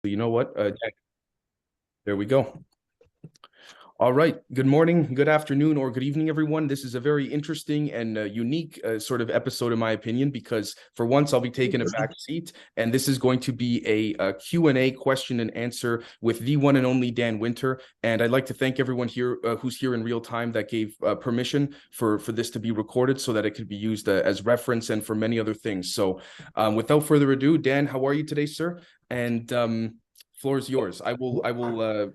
You know what? There we go. All right. Good morning, good afternoon, or good evening, everyone. This is a very interesting and unique sort of episode, in my opinion, because for once I'll be taking a back seat, and this is going to be a Q&A, question and answer with the one and only Dan Winter. And I'd like to thank everyone here who's here in real time that gave permission for this to be recorded so that it could be used as reference and for many other things. So without further ado, Dan, how are you today, sir? And floor is yours. I will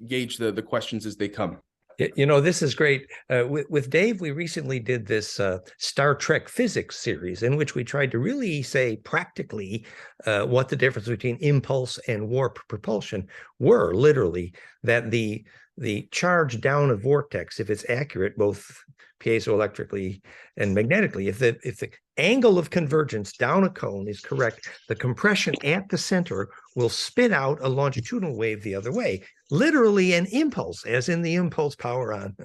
gauge the questions as they come. This is great. With Dave, we recently did this Star Trek physics series in which we tried to really say practically what the difference between impulse and warp propulsion were. Literally, that the charge down a vortex, if it's accurate, both piezoelectrically and magnetically, if the angle of convergence down a cone is correct, the compression at the center will spit out a longitudinal wave the other way. Literally an impulse, as in the impulse power on,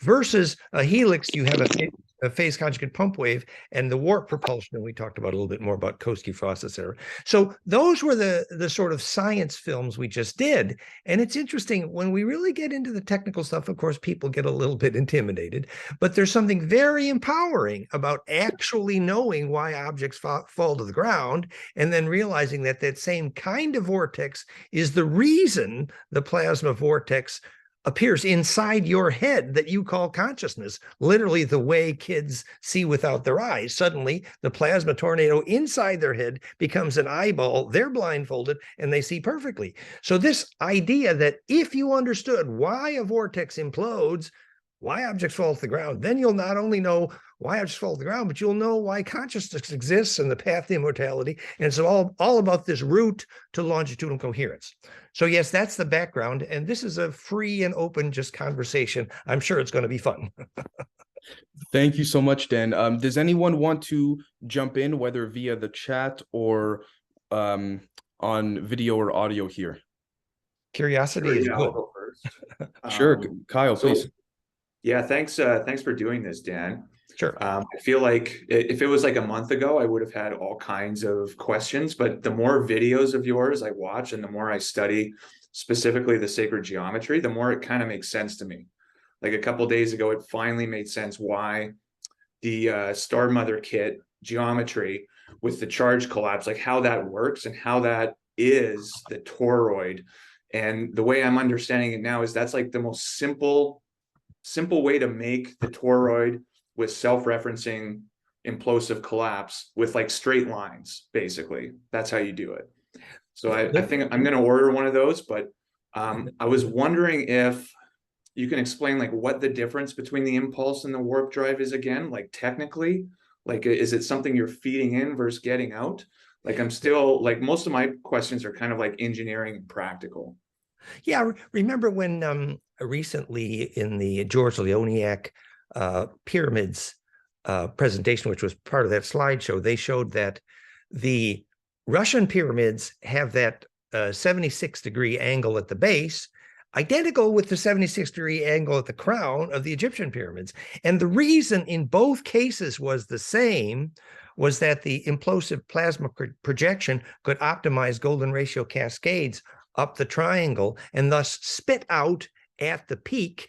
versus a helix, you have a phase conjugate pump wave and the warp propulsion, and we talked about a little bit more about Koski-Fross's error. So those were the sort of science films we just did. And it's interesting, when we really get into the technical stuff, of course, people get a little bit intimidated, but there's something very empowering about actually knowing why objects fall to the ground, and then realizing that that same kind of vortex is the reason the plasma vortex appears inside your head that you call consciousness. Literally the way kids see without their eyes. Suddenly the plasma tornado inside their head becomes an eyeball, they're blindfolded, and they see perfectly. So this idea that if you understood why a vortex implodes, why objects fall to the ground, then you'll not only know why objects fall to the ground, but you'll know why consciousness exists and the path to immortality. And it's all about this route to longitudinal coherence. So yes, that's the background. And this is a free and open just conversation. I'm sure it's going to be fun. Thank you so much, Dan. Does anyone want to jump in, whether via the chat or on video or audio here? Curiosity is good. I'll go first. Sure, Kyle, please. Yeah, thanks for doing this, Dan. Sure. I feel like if it was like a month ago, I would have had all kinds of questions, but the more videos of yours I watch and the more I study specifically the sacred geometry, the more it kind of makes sense to me. Like a couple of days ago, it finally made sense why the Star Mother kit geometry with the charge collapse, like how that works and how that is the toroid. And the way I'm understanding it now is that's like the most simple way to make the toroid with self-referencing implosive collapse with like straight lines. Basically, that's how you do it. So I think I'm going to order one of those, but I was wondering if you can explain like what the difference between the impulse and the warp drive is again, like technically, like is it something you're feeding in versus getting out? Like I'm still like most of my questions are kind of like engineering and practical. Yeah, remember when recently in the George Leoniak pyramids presentation, which was part of that slideshow, they showed that the Russian pyramids have that 76-degree angle at the base, identical with the 76-degree angle at the crown of the Egyptian pyramids. And the reason in both cases was the same, was that the implosive plasma projection could optimize golden ratio cascades up the triangle and thus spit out at the peak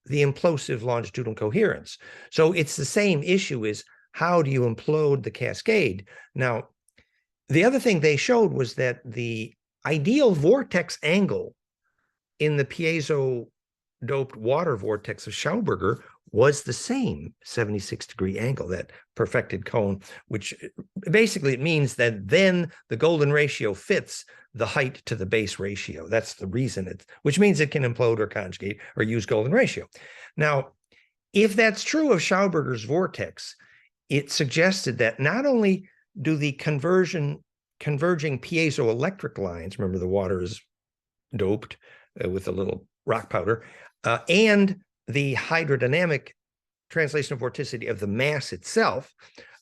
the implosive longitudinal coherence. So it's the same issue, is how do you implode the cascade? Now, the other thing they showed was that the ideal vortex angle in the piezo doped water vortex of Schauberger was the same 76-degree angle, that perfected cone, which basically it means that then the golden ratio fits the height to the base ratio. That's the reason which means it can implode or conjugate or use golden ratio. Now, if that's true of Schauberger's vortex, it suggested that not only do the converging piezoelectric lines, remember the water is doped with a little rock powder, and the hydrodynamic translation of vorticity of the mass itself,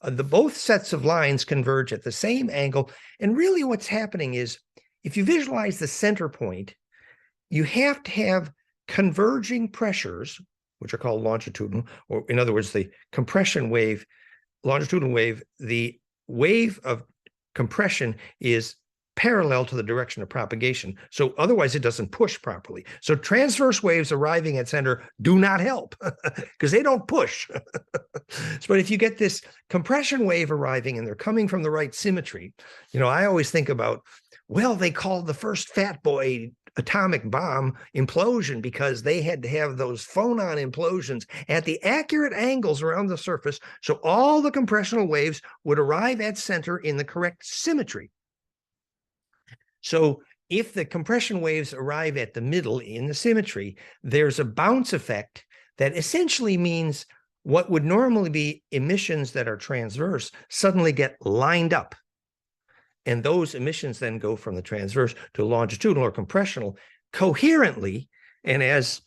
both sets of lines converge at the same angle. And really what's happening is, if you visualize the center point, you have to have converging pressures, which are called longitudinal, or in other words, the compression wave, longitudinal wave, the wave of compression is parallel to the direction of propagation. So otherwise it doesn't push properly. So transverse waves arriving at center do not help because they don't push. But if you get this compression wave arriving and they're coming from the right symmetry, I always think about, well, they called the first Fat Boy atomic bomb implosion because they had to have those phonon implosions at the accurate angles around the surface. So all the compressional waves would arrive at center in the correct symmetry. So if the compression waves arrive at the middle in the symmetry, there's a bounce effect that essentially means what would normally be emissions that are transverse suddenly get lined up. And those emissions then go from the transverse to longitudinal or compressional coherently. And as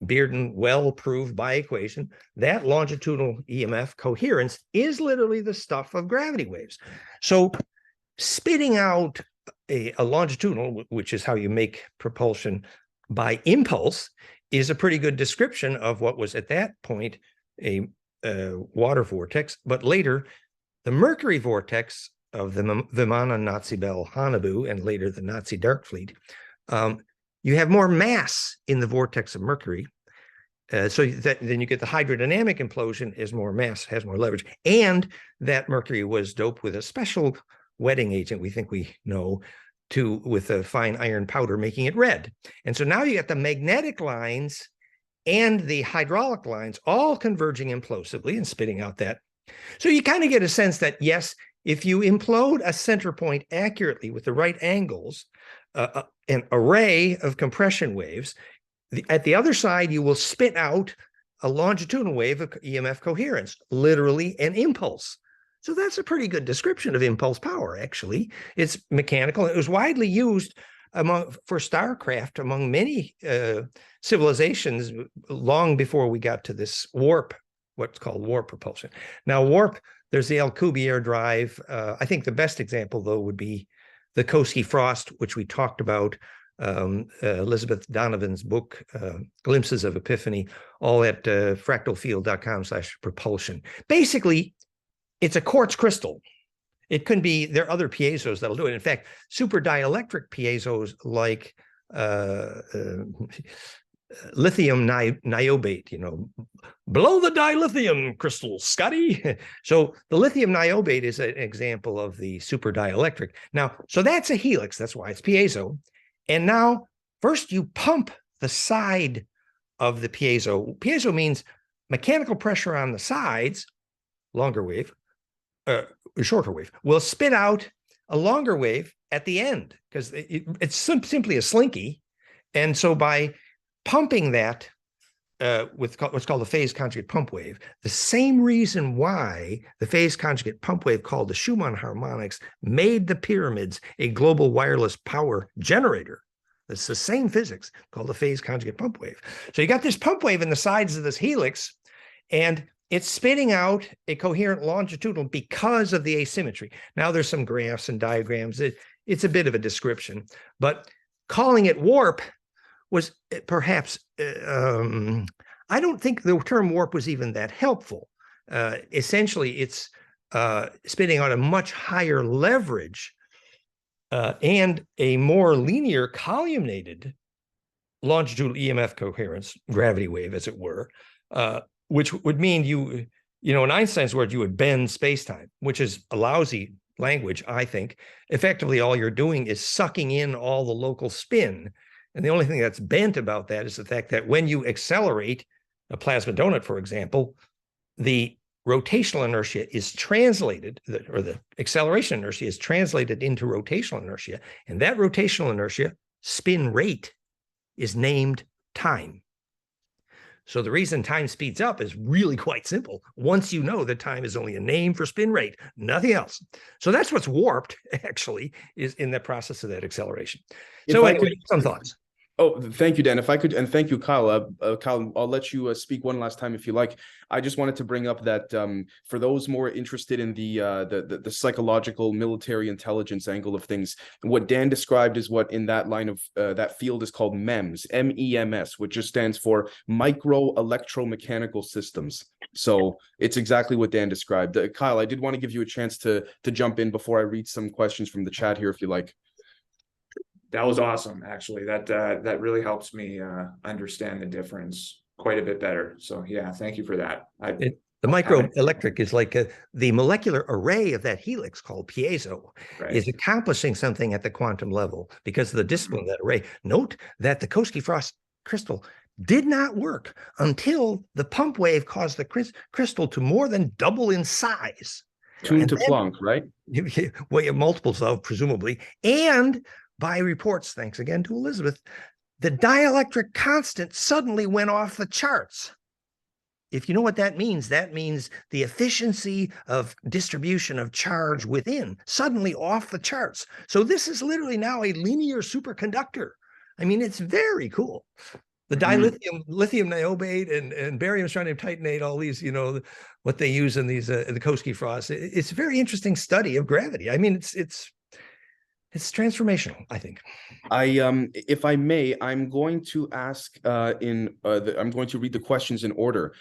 Bearden well proved by equation, that longitudinal EMF coherence is literally the stuff of gravity waves. So spitting out a longitudinal, which is how you make propulsion by impulse, is a pretty good description of what was at that point a water vortex, but later the mercury vortex of the Vimana Nazi Bell Hanabu and later the Nazi Dark Fleet. You have more mass in the vortex of mercury. So then you get the hydrodynamic implosion is more mass, has more leverage. And that mercury was doped with a special wetting agent, we think we know, with a fine iron powder, making it red. And so now you get the magnetic lines and the hydraulic lines all converging implosively and spitting out that. So you kind of get a sense that, yes, if you implode a center point accurately with the right angles, an array of compression waves, at the other side, you will spit out a longitudinal wave of EMF coherence, literally an impulse. So that's a pretty good description of impulse power, actually. It's mechanical. It was widely used for starcraft among many civilizations long before we got to this warp, what's called warp propulsion. Now, warp, there's the Alcubierre drive. I think the best example, though, would be the Koski-Frost, which we talked about, Elizabeth Donovan's book, Glimpses of Epiphany, all at fractalfield.com/propulsion. Basically, it's a quartz crystal. It couldn't be, there are other piezos that'll do it. In fact, super dielectric piezos like lithium niobate, blow the dilithium crystal, Scotty. So the lithium niobate is an example of the super dielectric. Now, so that's a helix. That's why it's piezo. And now, first you pump the side of the piezo. Piezo means mechanical pressure on the sides, longer wave, shorter wave, will spit out a longer wave at the end because it's simply a slinky. And so by pumping that with what's called the phase conjugate pump wave, the same reason why the phase conjugate pump wave called the Schumann harmonics made the pyramids a global wireless power generator. It's the same physics called the phase conjugate pump wave. So you got this pump wave in the sides of this helix, and it's spitting out a coherent longitudinal because of the asymmetry. Now there's some graphs and diagrams. It's a bit of a description, but calling it warp was perhaps, I don't think the term warp was even that helpful. Essentially, it's spitting out a much higher leverage and a more linear columnated longitudinal EMF coherence, gravity wave, as it were, which would mean in Einstein's words, you would bend space-time, which is a lousy language, I think. Effectively, all you're doing is sucking in all the local spin. And the only thing that's bent about that is the fact that when you accelerate a plasma donut, for example, the rotational inertia is translated, or the acceleration inertia is translated into rotational inertia. And that rotational inertia, spin rate, is named time. So the reason time speeds up is really quite simple. Once you know that time is only a name for spin rate, nothing else. So that's what's warped, actually, is in the process of that acceleration. So anyway, some thoughts. Oh, thank you, Dan. If I could, and thank you, Kyle. Kyle, I'll let you speak one last time if you like. I just wanted to bring up that for those more interested in the psychological military intelligence angle of things, what Dan described is what in that line of that field is called MEMS, MEMS, which just stands for micro electromechanical systems. So it's exactly what Dan described. Kyle, I did want to give you a chance to jump in before I read some questions from the chat here, if you like. That was awesome, actually. That really helps me understand the difference quite a bit better. So yeah, thank you for that. The microelectric is like the molecular array of that helix called piezo is accomplishing something at the quantum level because of the discipline of that array. Note that the Koski-Frost crystal did not work until the pump wave caused the crystal to more than double in size. Tuned to Planck, right? Well, multiples of, presumably. And by reports, thanks again to Elizabeth, the dielectric constant suddenly went off the charts. If you know what that means the efficiency of distribution of charge within suddenly off the charts. So this is literally now a linear superconductor. I mean, it's very cool. The dilithium, lithium niobate, and barium strontium titanate, all these, what they use in these the Koski-Frost. It's a very interesting study of gravity. I mean, it's transformational, I think. If I may, I'm going to ask I'm going to read the questions in order.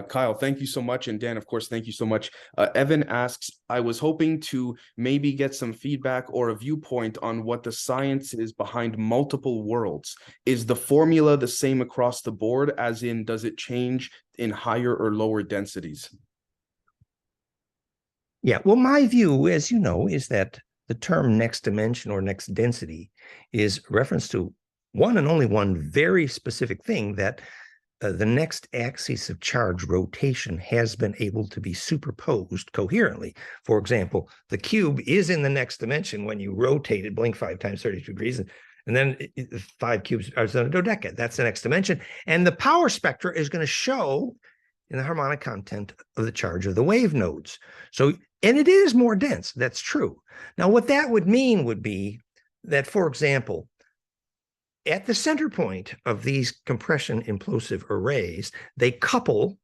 Kyle, thank you so much, and Dan, of course, thank you so much. Evan asks, I was hoping to maybe get some feedback or a viewpoint on what the science is behind multiple worlds. Is the formula the same across the board, as in, does it change in higher or lower densities? Yeah, well, my view, as you know, is that the term next dimension or next density is reference to one and only one very specific thing, that the next axis of charge rotation has been able to be superposed coherently. For example, the cube is in the next dimension when you rotate it, blink 5 times 32 degrees, and then 5 cubes are in a dodecad. That's the next dimension. And the power spectra is going to show in the harmonic content of the charge of the wave nodes. So, and it is more dense, that's true. Now, what that would mean would be that, for example, at the center point of these compression implosive arrays, they couple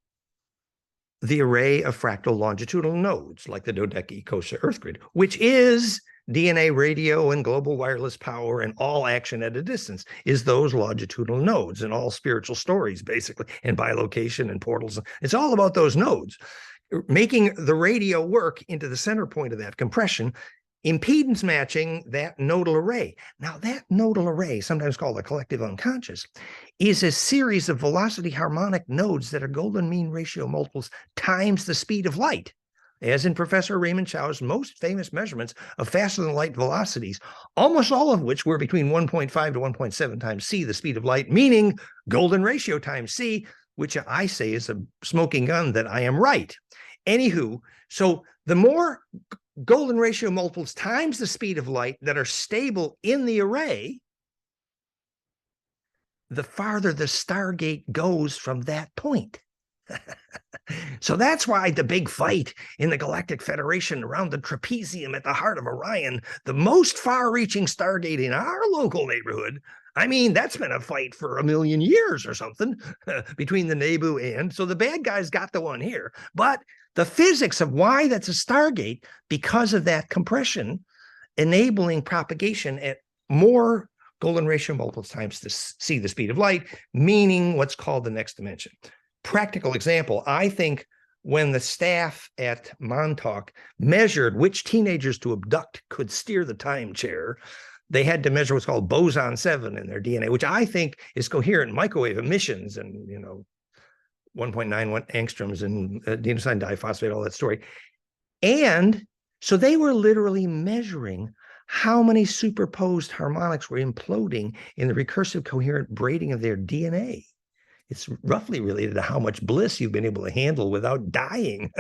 the array of fractal longitudinal nodes, like the Dodecki-Kosa Earth grid, which is DNA, radio, and global wireless power, and all action at a distance is those longitudinal nodes, and all spiritual stories, basically, and bilocation and portals. It's all about those nodes, making the radio work into the center point of that compression, impedance matching that nodal array. Now, that nodal array, sometimes called the collective unconscious, is a series of velocity harmonic nodes that are golden mean ratio multiples times the speed of light, as in Professor Raymond Chow's most famous measurements of faster than light velocities, almost all of which were between 1.5 to 1.7 times c, the speed of light, meaning golden ratio times c, which I say is a smoking gun that I am right. Anywho, so the more golden ratio multiples times the speed of light that are stable in the array, the farther the Stargate goes from that point. So that's why the big fight in the Galactic Federation around the trapezium at the heart of Orion, the most far-reaching Stargate in our local neighborhood, I mean, that's been a fight for 1 million years or something between the Nebu and, so the bad guys got the one here. But the physics of why that's a Stargate, because of that compression, enabling propagation at more golden ratio multiples times to see the speed of light, meaning what's called the next dimension. Practical example, I think when the staff at Montauk measured which teenagers to abduct could steer the time chair, they had to measure what's called boson 7 in their DNA, which I think is coherent microwave emissions and, 1.91 angstroms and adenosine diphosphate, all that story. And so they were literally measuring how many superposed harmonics were imploding in the recursive coherent braiding of their DNA. It's roughly related to how much bliss you've been able to handle without dying.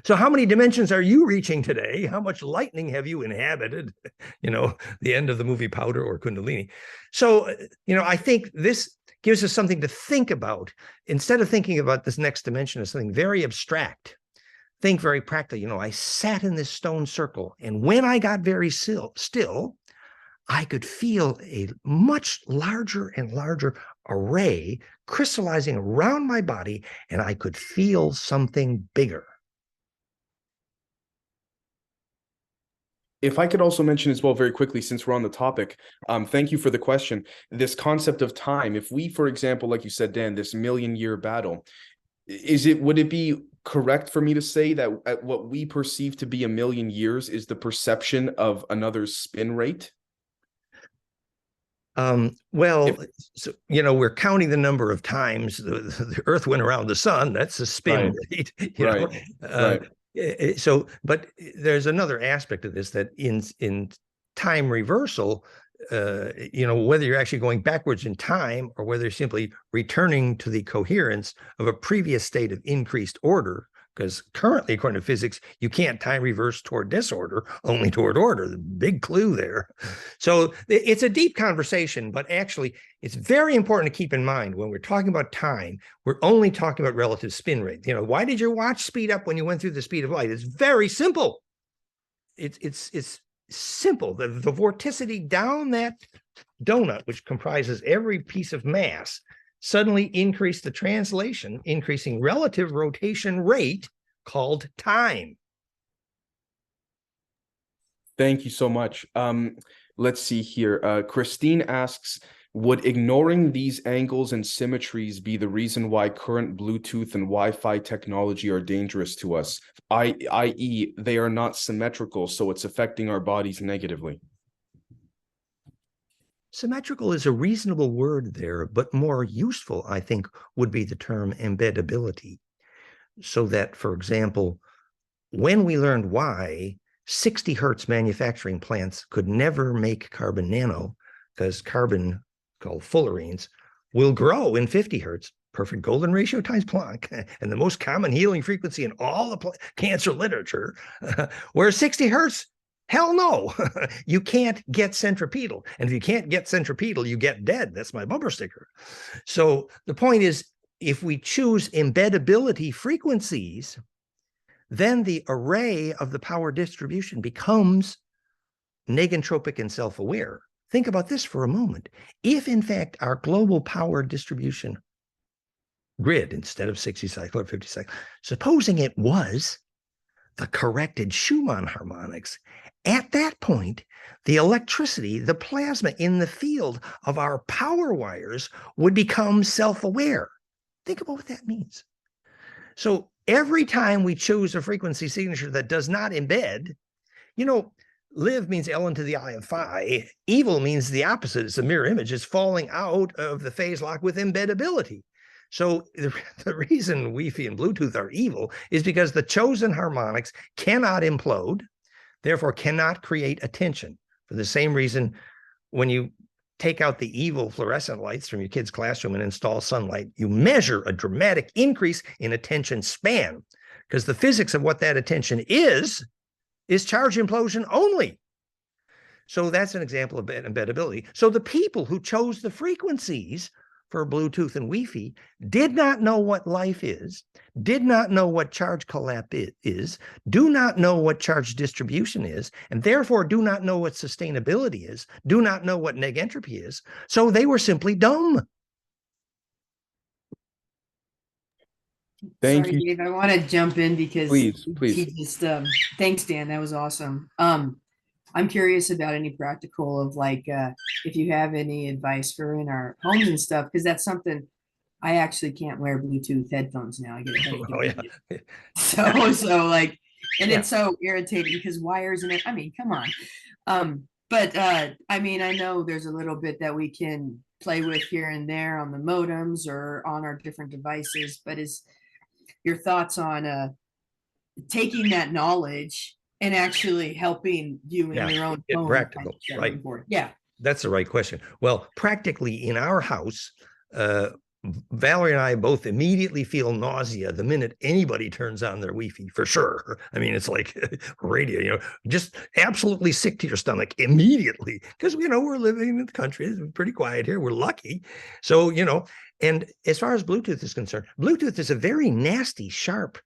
So how many dimensions are you reaching today? How much lightning have you inhabited? The end of the movie Powder or Kundalini. So, I think this gives us something to think about. Instead of thinking about this next dimension as something very abstract, think very practical. I sat in this stone circle, and when I got very still, I could feel a much larger and larger array crystallizing around my body, and I could feel something bigger. If I could also mention as well, very quickly, since we're on the topic, thank you for the question. This concept of time, if we, for example, like you said, Dan, this million-year battle, would it be correct for me to say that at what we perceive to be a million years is the perception of another's spin rate? Well, so, we're counting the number of times the Earth went around the sun. That's a spin rate, Right. So, but there's another aspect of this, that in time reversal, whether you're actually going backwards in time or whether you're simply returning to the coherence of a previous state of increased order, because currently, according to physics, you can't time reverse toward disorder, only toward order. The big clue there. So it's a deep conversation, but actually, it's very important to keep in mind when we're talking about time, we're only talking about relative spin rate. Why did your watch speed up when you went through the speed of light? It's very simple. It's simple. The vorticity down that donut, which comprises every piece of mass, suddenly increased the translation, increasing relative rotation rate called time. Thank you so much. Let's see here. Christine asks, would ignoring these angles and symmetries be the reason why current Bluetooth and Wi-Fi technology are dangerous to us, i.e., they are not symmetrical, so it's affecting our bodies negatively? Symmetrical is a reasonable word there, but more useful, I think, would be the term embeddability. So that, for example, when we learned why 60 hertz manufacturing plants could never make carbon nano, because carbon, called fullerenes, will grow in 50 hertz, perfect golden ratio times Planck, and the most common healing frequency in all the cancer literature, where 60 hertz, hell no, you can't get centripetal. And if you can't get centripetal, you get dead. That's my bumper sticker. So the point is, if we choose embeddability frequencies, then the array of the power distribution becomes negentropic and self-aware. Think about this for a moment. If, in fact, our global power distribution grid, instead of 60 cycle or 50 cycle, supposing it was the corrected Schumann harmonics, at that point, the electricity, the plasma in the field of our power wires would become self-aware. Think about what that means. So every time we choose a frequency signature that does not embed, live means ln to the I of phi. Evil means the opposite. It's a mirror image. It's falling out of the phase lock with embeddability. So the reason Wi-Fi and Bluetooth are evil is because the chosen harmonics cannot implode, therefore cannot create attention. For the same reason, when you take out the evil fluorescent lights from your kid's classroom and install sunlight, you measure a dramatic increase in attention span, because the physics of what that attention is charge implosion only. So that's an example of embeddability. So the people who chose the frequencies for Bluetooth and Wi-Fi did not know what life is, did not know what charge collapse is, do not know what charge distribution is, and therefore do not know what sustainability is, do not know what negentropy is. So they were simply dumb. Thank Sorry, you. Dave, I want to jump in because Please. he just thanks, Dan. That was awesome. I'm curious about any practical of if you have any advice for in our homes and stuff, because that's something I actually can't wear Bluetooth headphones now. I get a headache. Oh, yeah. And it's so irritating because wires and it. I mean, come on. But I mean, I know there's a little bit that we can play with here and there on the modems or on our different devices. But is your thoughts on taking that knowledge and actually helping you in your own phone? Practical, right? Yeah. That's the right question. Well, practically in our house, Valerie and I both immediately feel nausea the minute anybody turns on their Wi-Fi, for sure. I mean, it's like radio, just absolutely sick to your stomach immediately, because, we're living in the country. It's pretty quiet here. We're lucky. So, and as far as Bluetooth is concerned, Bluetooth is a very nasty, sharp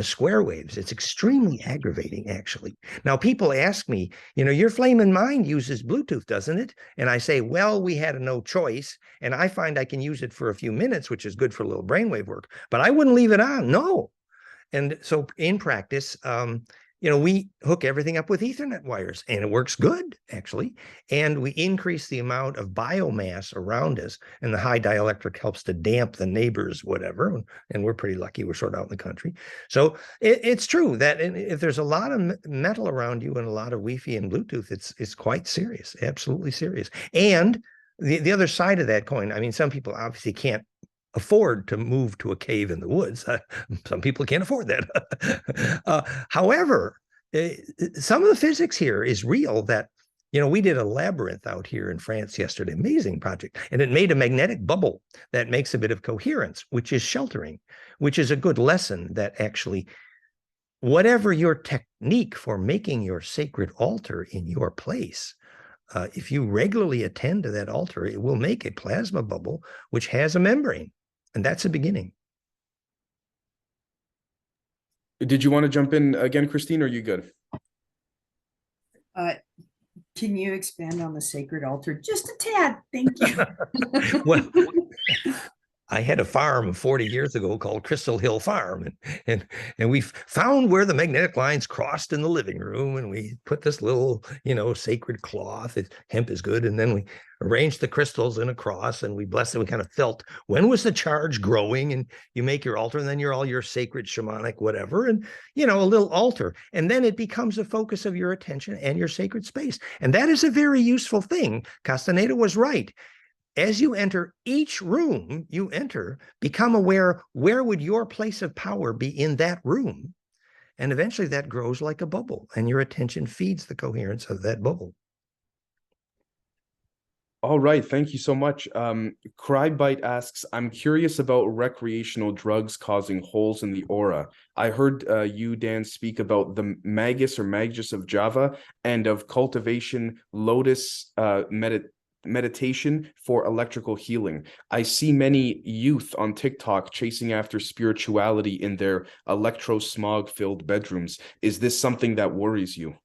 square waves. It's extremely aggravating, actually. Now, people ask me, your Flame in Mind uses Bluetooth, doesn't it? And I say, well, we had no choice. And I find I can use it for a few minutes, which is good for a little brainwave work, but I wouldn't leave it on. No. And so in practice, we hook everything up with Ethernet wires, and it works good, actually. And we increase the amount of biomass around us, and the high dielectric helps to damp the neighbors, whatever. And we're pretty lucky. We're sort of out in the country. So it's true that if there's a lot of metal around you and a lot of Wi-Fi and Bluetooth, it's quite serious, absolutely serious. And the other side of that coin, I mean, some people obviously can't afford to move to a cave in the woods. Some people can't afford that. However, some of the physics here is real that, we did a labyrinth out here in France yesterday, amazing project, and it made a magnetic bubble that makes a bit of coherence, which is sheltering, which is a good lesson that actually, whatever your technique for making your sacred altar in your place, if you regularly attend to that altar, it will make a plasma bubble which has a membrane. And that's a beginning. Did you want to jump in again, Christine, or are you good? Can you expand on the sacred altar just a tad? Thank you. Well, I had a farm 40 years ago called Crystal Hill Farm, and we found where the magnetic lines crossed in the living room, and we put this little, sacred cloth. Hemp is good, and then we arranged the crystals in a cross, and we blessed it. We kind of felt when was the charge growing, and you make your altar, and then you're all your sacred shamanic whatever, and a little altar, and then it becomes a focus of your attention and your sacred space, and that is a very useful thing. Castaneda was right. As you enter each room you enter, become aware, where would your place of power be in that room? And eventually that grows like a bubble, and your attention feeds the coherence of that bubble. All right, thank you so much. Crybite asks, I'm curious about recreational drugs causing holes in the aura. I heard you, Dan, speak about the magus or magus of Java and of cultivation lotus meditation for electrical healing. I see many youth on TikTok chasing after spirituality in their electro-smog filled bedrooms. Is this something that worries you?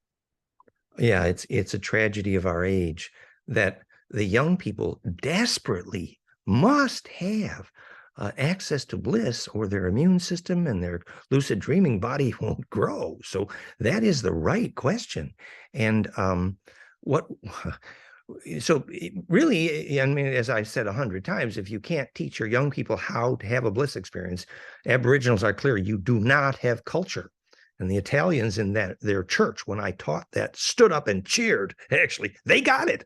Yeah, it's a tragedy of our age that the young people desperately must have access to bliss, or their immune system and their lucid dreaming body won't grow. So that is the right question. And so really, I mean, as I said 100 times, if you can't teach your young people how to have a bliss experience, Aboriginals are clear, you do not have culture. And the Italians in their church, when I taught that, stood up and cheered. Actually, they got it.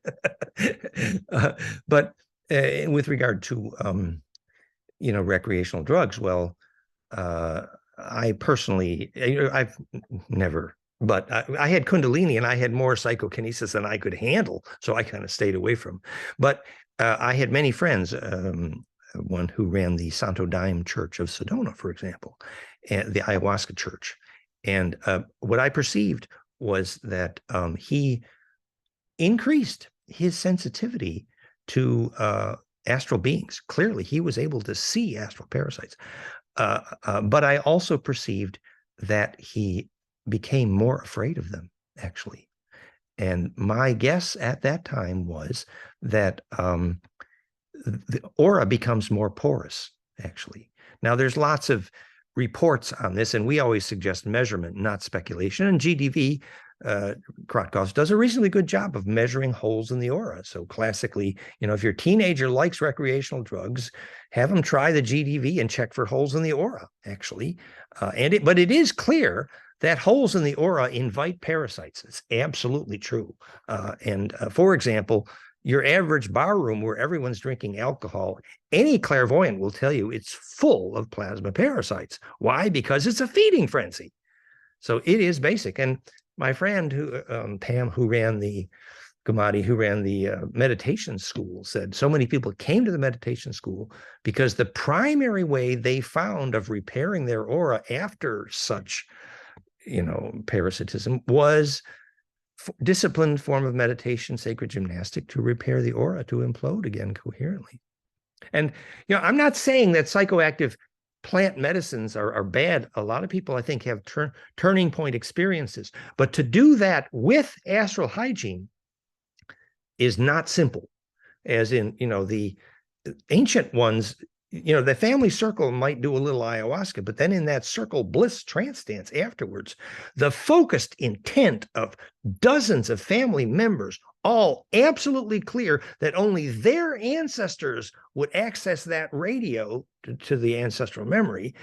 But with regard to, recreational drugs, well, I personally, I've never, but I had Kundalini and I had more psychokinesis than I could handle. So I kind of stayed away from. But I had many friends, one who ran the Santo Daime Church of Sedona, for example, and the ayahuasca church. And what I perceived was that he increased his sensitivity to astral beings. Clearly, he was able to see astral parasites. But I also perceived that he became more afraid of them, actually. And my guess at that time was that the aura becomes more porous, actually. Now, there's lots of reports on this, and we always suggest measurement, not speculation. And GDV, Krotkov, does a reasonably good job of measuring holes in the aura. So classically, if your teenager likes recreational drugs, have them try the GDV and check for holes in the aura, actually. But it is clear that holes in the aura invite parasites. It's absolutely true. For example, your average bar room where everyone's drinking alcohol, any clairvoyant will tell you it's full of plasma parasites. Why? Because it's a feeding frenzy. So it is basic. And my friend Pam, who ran the meditation school, said so many people came to the meditation school because the primary way they found of repairing their aura after such, parasitism was disciplined form of meditation, sacred gymnastic, to repair the aura, to implode again coherently. And, I'm not saying that psychoactive plant medicines are bad. A lot of people, I think, have turning point experiences. But to do that with astral hygiene is not simple. As in, the ancient ones, the family circle might do a little ayahuasca, but then in that circle bliss trance dance afterwards, the focused intent of dozens of family members, all absolutely clear that only their ancestors would access that radio to the ancestral memory,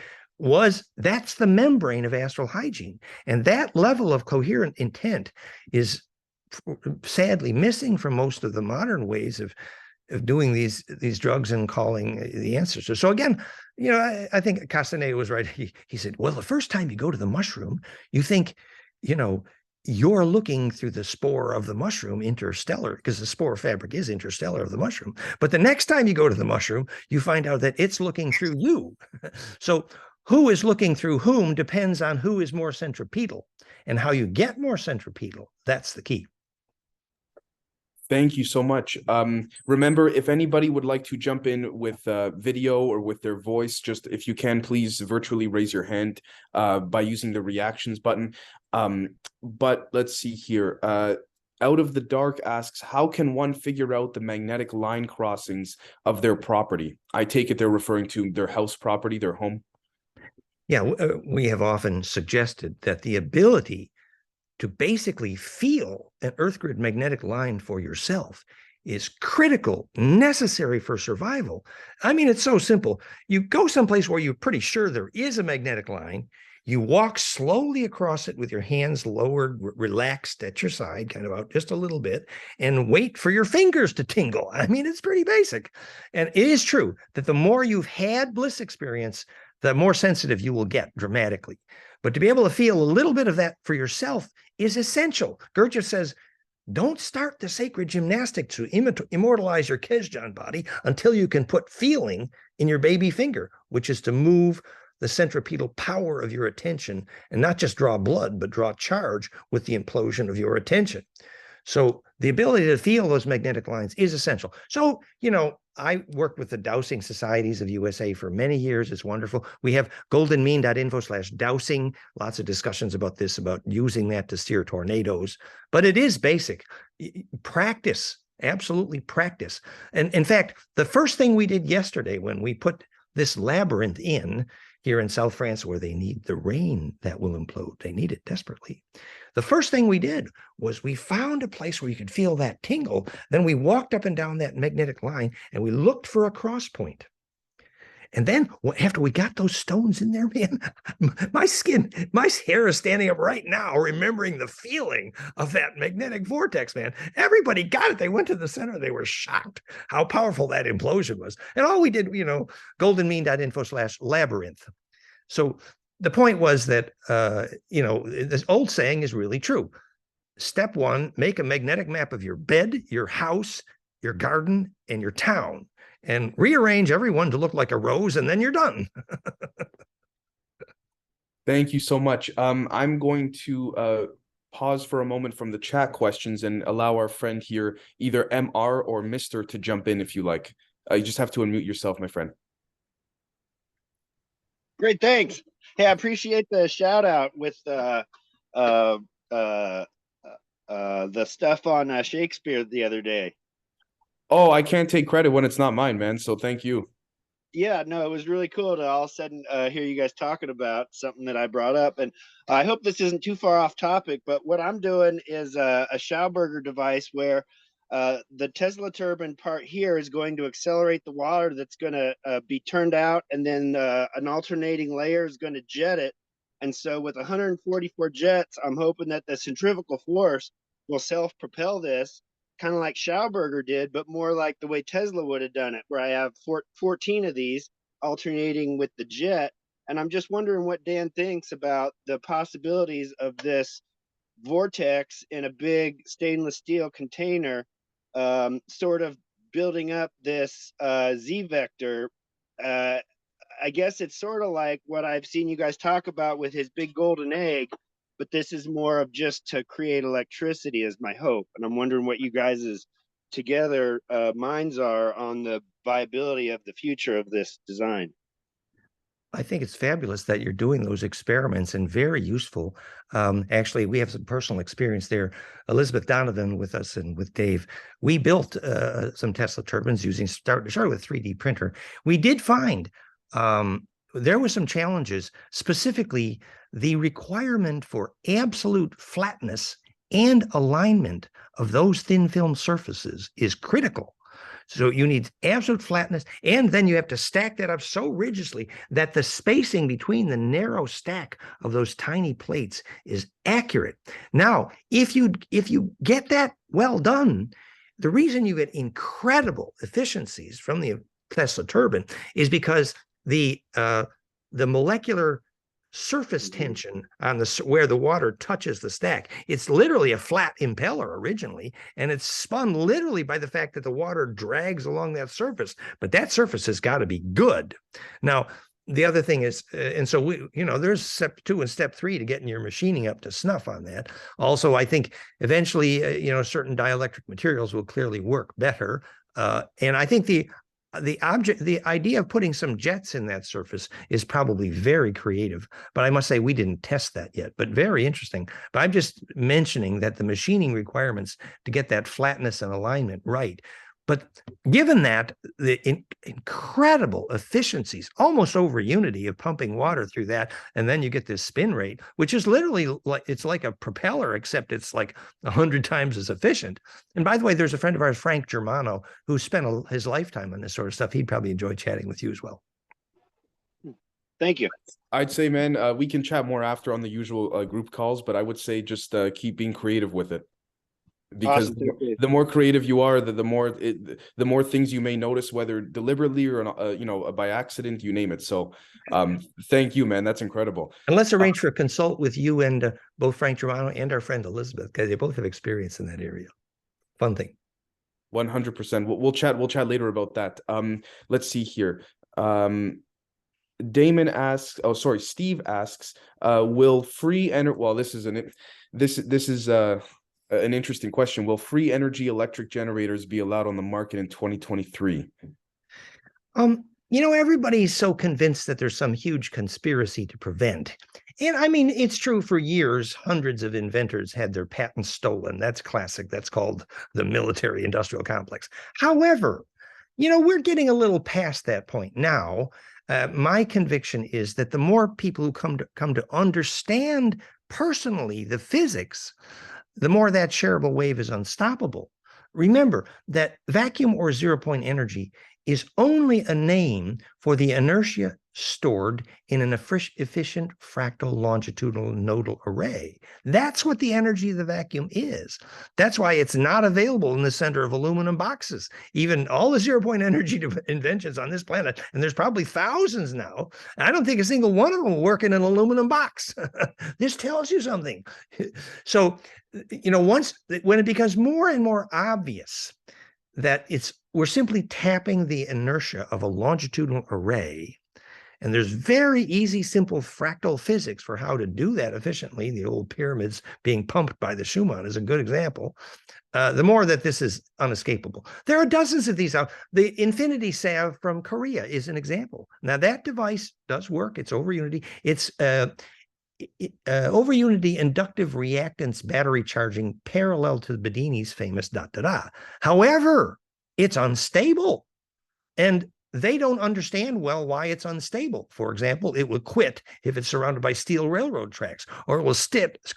that's the membrane of astral hygiene. And that level of coherent intent is sadly missing from most of the modern ways of doing these drugs and calling the ancestors. So again, I think Castaneda was right. He said, well, the first time you go to the mushroom, you think, you're looking through the spore of the mushroom interstellar, because the spore fabric is interstellar of the mushroom. But the next time you go to the mushroom, you find out that it's looking through you. So who is looking through whom depends on who is more centripetal, and how you get more centripetal. That's the key. Thank you so much. Remember, if anybody would like to jump in with video or with their voice, just if you can, please virtually raise your hand by using the reactions button. But let's see here. Out of the Dark asks, how can one figure out the magnetic line crossings of their property? I take it they're referring to their house property, their home. Yeah, we have often suggested that the ability to basically feel an Earth grid magnetic line for yourself is critical, necessary for survival. I mean, it's so simple. You go someplace where you're pretty sure there is a magnetic line. You walk slowly across it with your hands lowered, relaxed at your side, kind of out just a little bit, and wait for your fingers to tingle. I mean, it's pretty basic. And it is true that the more you've had bliss experience, the more sensitive you will get dramatically. But to be able to feel a little bit of that for yourself is essential. Gurdjieff says, don't start the sacred gymnastics to immortalize your Kesjan body until you can put feeling in your baby finger, which is to move the centripetal power of your attention and not just draw blood, but draw charge with the implosion of your attention. So the ability to feel those magnetic lines is essential. So, I worked with the dowsing societies of USA for many years. It's wonderful. We have goldenmean.info/dowsing. Lots of discussions about this, about using that to steer tornadoes. But it is basic. Practice, absolutely practice. And in fact, the first thing we did yesterday when we put this labyrinth in here in South France, where they need the rain that will implode, they need it desperately. The first thing we did was we found a place where you could feel that tingle. Then we walked up and down that magnetic line and we looked for a cross point. And then after we got those stones in there, man, my hair is standing up right now, remembering the feeling of that magnetic vortex, man. Everybody got it. They went to the center. They were shocked how powerful that implosion was. And all we did, goldenmean.info/labyrinth. So the point was that, this old saying is really true. Step one, make a magnetic map of your bed, your house, your garden, and your town, and rearrange everyone to look like a rose, and then you're done. Thank you so much. I'm going to pause for a moment from the chat questions and allow our friend here, either MR or Mr., to jump in if you like. You just have to unmute yourself, my friend. Great, thanks. Hey, I appreciate the shout out with the stuff on Shakespeare the other day. Oh, I can't take credit when it's not mine, man. So thank you. Yeah, no, it was really cool to all of a sudden hear you guys talking about something that I brought up. And I hope this isn't too far off topic, but what I'm doing is a Schauberger device where the Tesla turbine part here is going to accelerate the water that's going to be turned out, and then an alternating layer is going to jet it. And so with 144 jets, I'm hoping that the centrifugal force will self-propel this, kind of like Schauberger did, but more like the way Tesla would have done it, where I have 14 of these alternating with the jet. And I'm just wondering what Dan thinks about the possibilities of this vortex in a big stainless steel container, sort of building up this Z-vector. I guess it's sort of like what I've seen you guys talk about with his big golden egg, but this is more of just to create electricity is my hope. And I'm wondering what you guys' together minds are on the viability of the future of this design. I think it's fabulous that you're doing those experiments and very useful. Actually, we have some personal experience there. Elizabeth Donovan with us and with Dave, we built some Tesla turbines using started with 3D printer. We did find there were some challenges, specifically the requirement for absolute flatness and alignment of those thin film surfaces is critical. So you need absolute flatness, and then you have to stack that up so rigidly that the spacing between the narrow stack of those tiny plates is accurate. Now, if you get that well done, the reason you get incredible efficiencies from the Tesla turbine is because the molecular surface tension on where the water touches the stack, it's literally a flat impeller originally, and it's spun literally by the fact that the water drags along that surface, but that surface has got to be good. Now, the other thing is, and so there's step 2 and step 3 to getting your machining up to snuff on that. Also, I think eventually, certain dielectric materials will clearly work better. And I think the idea of putting some jets in that surface is probably very creative, but I must say we didn't test that yet, but very interesting. But I'm just mentioning that the machining requirements to get that flatness and alignment right. But given that, the incredible efficiencies, almost over unity of pumping water through that, and then you get this spin rate, which is literally it's like a propeller, except it's like 100 times as efficient. And by the way, there's a friend of ours, Frank Germano, who spent his lifetime on this sort of stuff. He'd probably enjoy chatting with you as well. Thank you. I'd say, man, we can chat more after on the usual group calls, but I would say just keep being creative with it. Because Awesome. the more creative you are, the more things you may notice, whether deliberately or by accident, you name it. So, thank you, man. That's incredible. And let's arrange for a consult with you and both Frank Germano and our friend Elizabeth, because they both have experience in that area. Fun thing. 100%. We'll chat. We'll chat later about that. Let's see here. Damon asks. Oh, sorry. Steve asks. Will free energy? Well, this is an interesting question. Will free energy electric generators be allowed on the market in 2023? Everybody's so convinced that there's some huge conspiracy to prevent. And I mean, it's true for years, hundreds of inventors had their patents stolen. That's classic. That's called the military industrial complex. However, we're getting a little past that point now. My conviction is that the more people who come to understand personally the physics, the more that shareable wave is unstoppable. Remember that vacuum or zero-point energy is only a name for the inertia stored in an efficient fractal longitudinal nodal array. That's what the energy of the vacuum is. That's why it's not available in the center of aluminum boxes. Even all the zero-point energy inventions on this planet, and there's probably thousands now, I don't think a single one of them will work in an aluminum box. This tells you something. So, when it becomes more and more obvious that we're simply tapping the inertia of a longitudinal array, and there's very easy, simple fractal physics for how to do that efficiently. The old pyramids being pumped by the Schumann is a good example. The more that this is unescapable. There are dozens of these out. The Infinity Salve from Korea is an example. Now, that device does work. It's over unity. It's over unity inductive reactance battery charging parallel to Bedini's famous ... However, it's unstable, and they don't understand well why it's unstable. For example, it will quit if it's surrounded by steel railroad tracks, or it will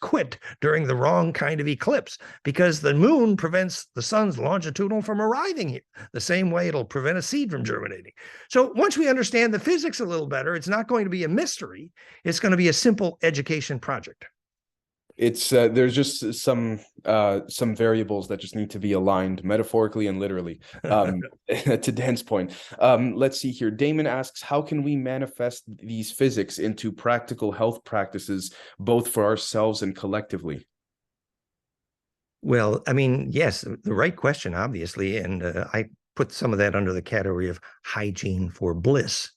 quit during the wrong kind of eclipse, because the moon prevents the sun's longitudinal from arriving here, the same way it'll prevent a seed from germinating. So once we understand the physics a little better, it's not going to be a mystery. It's going to be a simple education project. It's there's just some variables that just need to be aligned metaphorically and literally. To Dan's point, let's see here. Damon asks, how can we manifest these physics into practical health practices, both for ourselves and collectively? Well, I mean, yes, the right question, obviously, and I put some of that under the category of hygiene for bliss.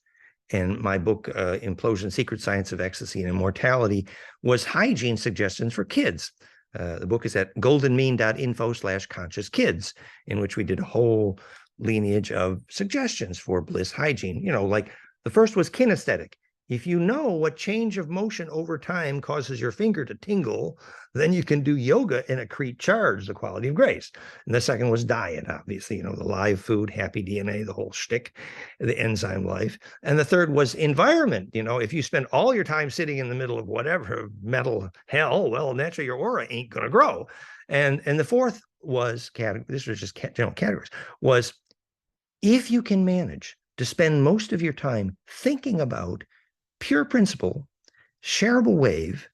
And my book, Implosion: Secret Science of Ecstasy and Immortality, was hygiene suggestions for kids. The book is at goldenmean.info/consciouskids, in which we did a whole lineage of suggestions for bliss hygiene. Like the first was kinesthetic. if you know what change of motion over time causes your finger to tingle, then you can do yoga and accrete charge, the quality of grace. And the second was diet, obviously, the live food, happy DNA, the whole shtick, the enzyme life. And the third was environment. If you spend all your time sitting in the middle of whatever metal hell, well, naturally your aura ain't going to grow. And the fourth was, this was just general categories, was if you can manage to spend most of your time thinking about pure principle, shareable wave,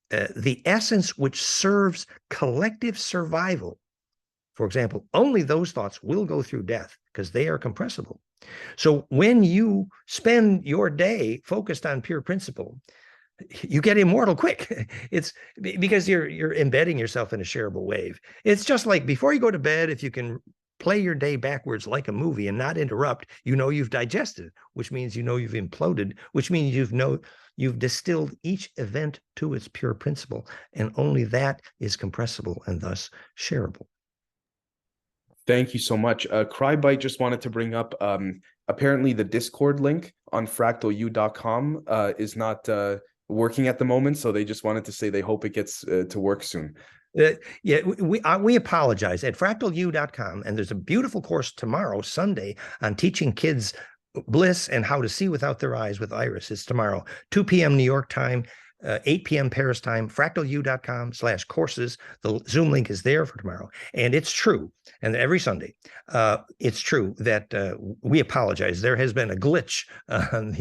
the essence which serves collective survival. For example, only those thoughts will go through death because they are compressible. So when you spend your day focused on pure principle, you get immortal quick. It's because you're embedding yourself in a shareable wave. It's just like before you go to bed, if you can play your day backwards like a movie and not interrupt, you've digested, which means you've imploded, which means you've distilled each event to its pure principle, and only that is compressible and thus shareable. Thank you so much. Crybite just wanted to bring up, apparently the Discord link on fractalu.com is not working at the moment, so they just wanted to say they hope it gets to work soon. We apologize at fractalu.com, and there's a beautiful course tomorrow, Sunday, on teaching kids Bliss and how to see without their eyes with Iris. It's tomorrow, 2 p.m. New York time, 8 p.m. Paris time, fractalu.com/courses. The Zoom link is there for tomorrow. And it's true, and every Sunday, it's true that we apologize. There has been a glitch on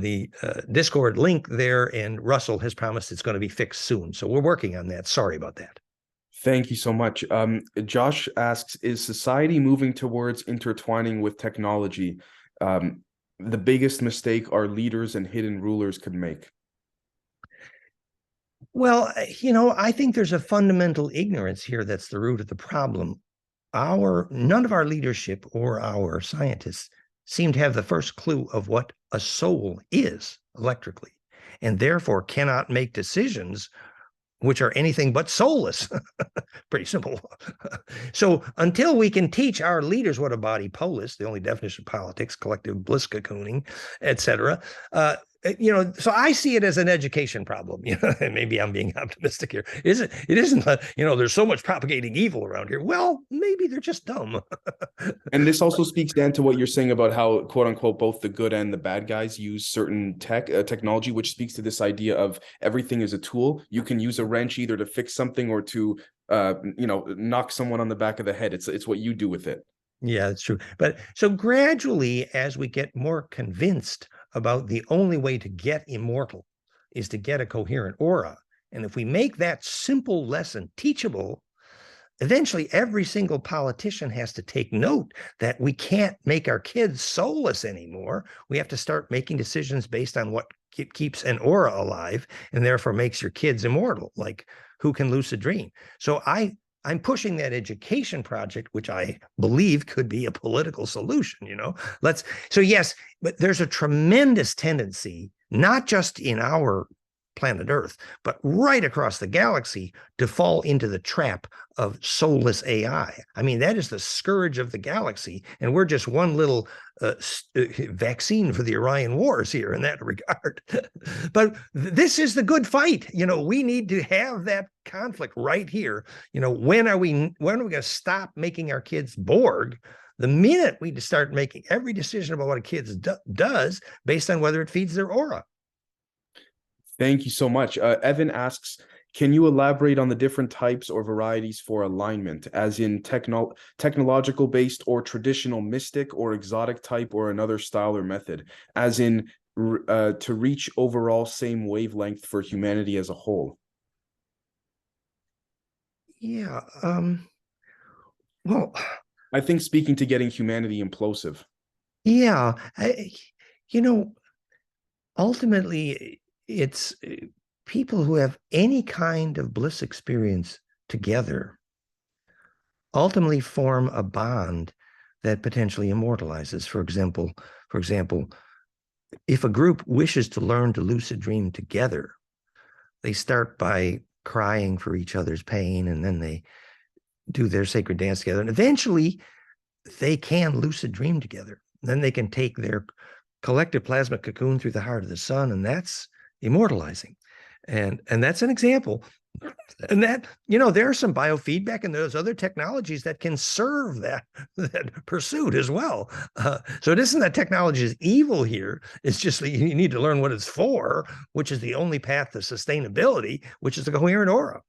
the Discord link there, and Russell has promised it's going to be fixed soon. So we're working on that. Sorry about that. Thank you so much. Josh asks, is society moving towards intertwining with technology the biggest mistake our leaders and hidden rulers could make? Well, I think there's a fundamental ignorance here that's the root of the problem. None of our leadership or our scientists seem to have the first clue of what a soul is electrically, and therefore cannot make decisions which are anything but soulless. Pretty simple. So until we can teach our leaders what a body polis, the only definition of politics, collective bliss cocooning, etc., so I see it as an education problem. And maybe I'm being optimistic here. It isn't, there's so much propagating evil around here. Well, maybe they're just dumb. And this also speaks, Dan, to what you're saying about how, quote unquote, both the good and the bad guys use certain technology, which speaks to this idea of everything is a tool. You can use a wrench either to fix something or to, knock someone on the back of the head. It's what you do with it. Yeah, that's true. But so gradually, as we get more convinced about the only way to get immortal is to get a coherent aura, and if we make that simple lesson teachable, eventually every single politician has to take note that we can't make our kids soulless anymore. We have to start making decisions based on what keeps an aura alive and therefore makes your kids immortal, like who can lucid dream. So I'm pushing that education project, which I believe could be a political solution, So yes, but there's a tremendous tendency, not just in our planet Earth, but right across the galaxy, to fall into the trap of soulless AI. I mean, that is the scourge of the galaxy, and we're just one little vaccine for the Orion Wars here in that regard. But this is the good fight. We need to have that conflict right here. When are we going to stop making our kids Borg? The minute we start making every decision about what a kid does based on whether it feeds their aura. Thank you so much. Evan asks, can you elaborate on the different types or varieties for alignment, as in technological based or traditional mystic or exotic type or another style or method, as in to reach overall same wavelength for humanity as a whole? Yeah. Well, I think speaking to getting humanity implosive. Yeah. Ultimately, it's people who have any kind of bliss experience together ultimately form a bond that potentially immortalizes. For example, if a group wishes to learn to lucid dream together, they start by crying for each other's pain, and then they do their sacred dance together. And eventually they can lucid dream together. Then they can take their collective plasma cocoon through the heart of the sun, and that's immortalizing. And that's an example. And that, there are some biofeedback and those other technologies that can serve that pursuit as well. So it isn't that technology is evil here. It's just that you need to learn what it's for, which is the only path to sustainability, which is a coherent aura.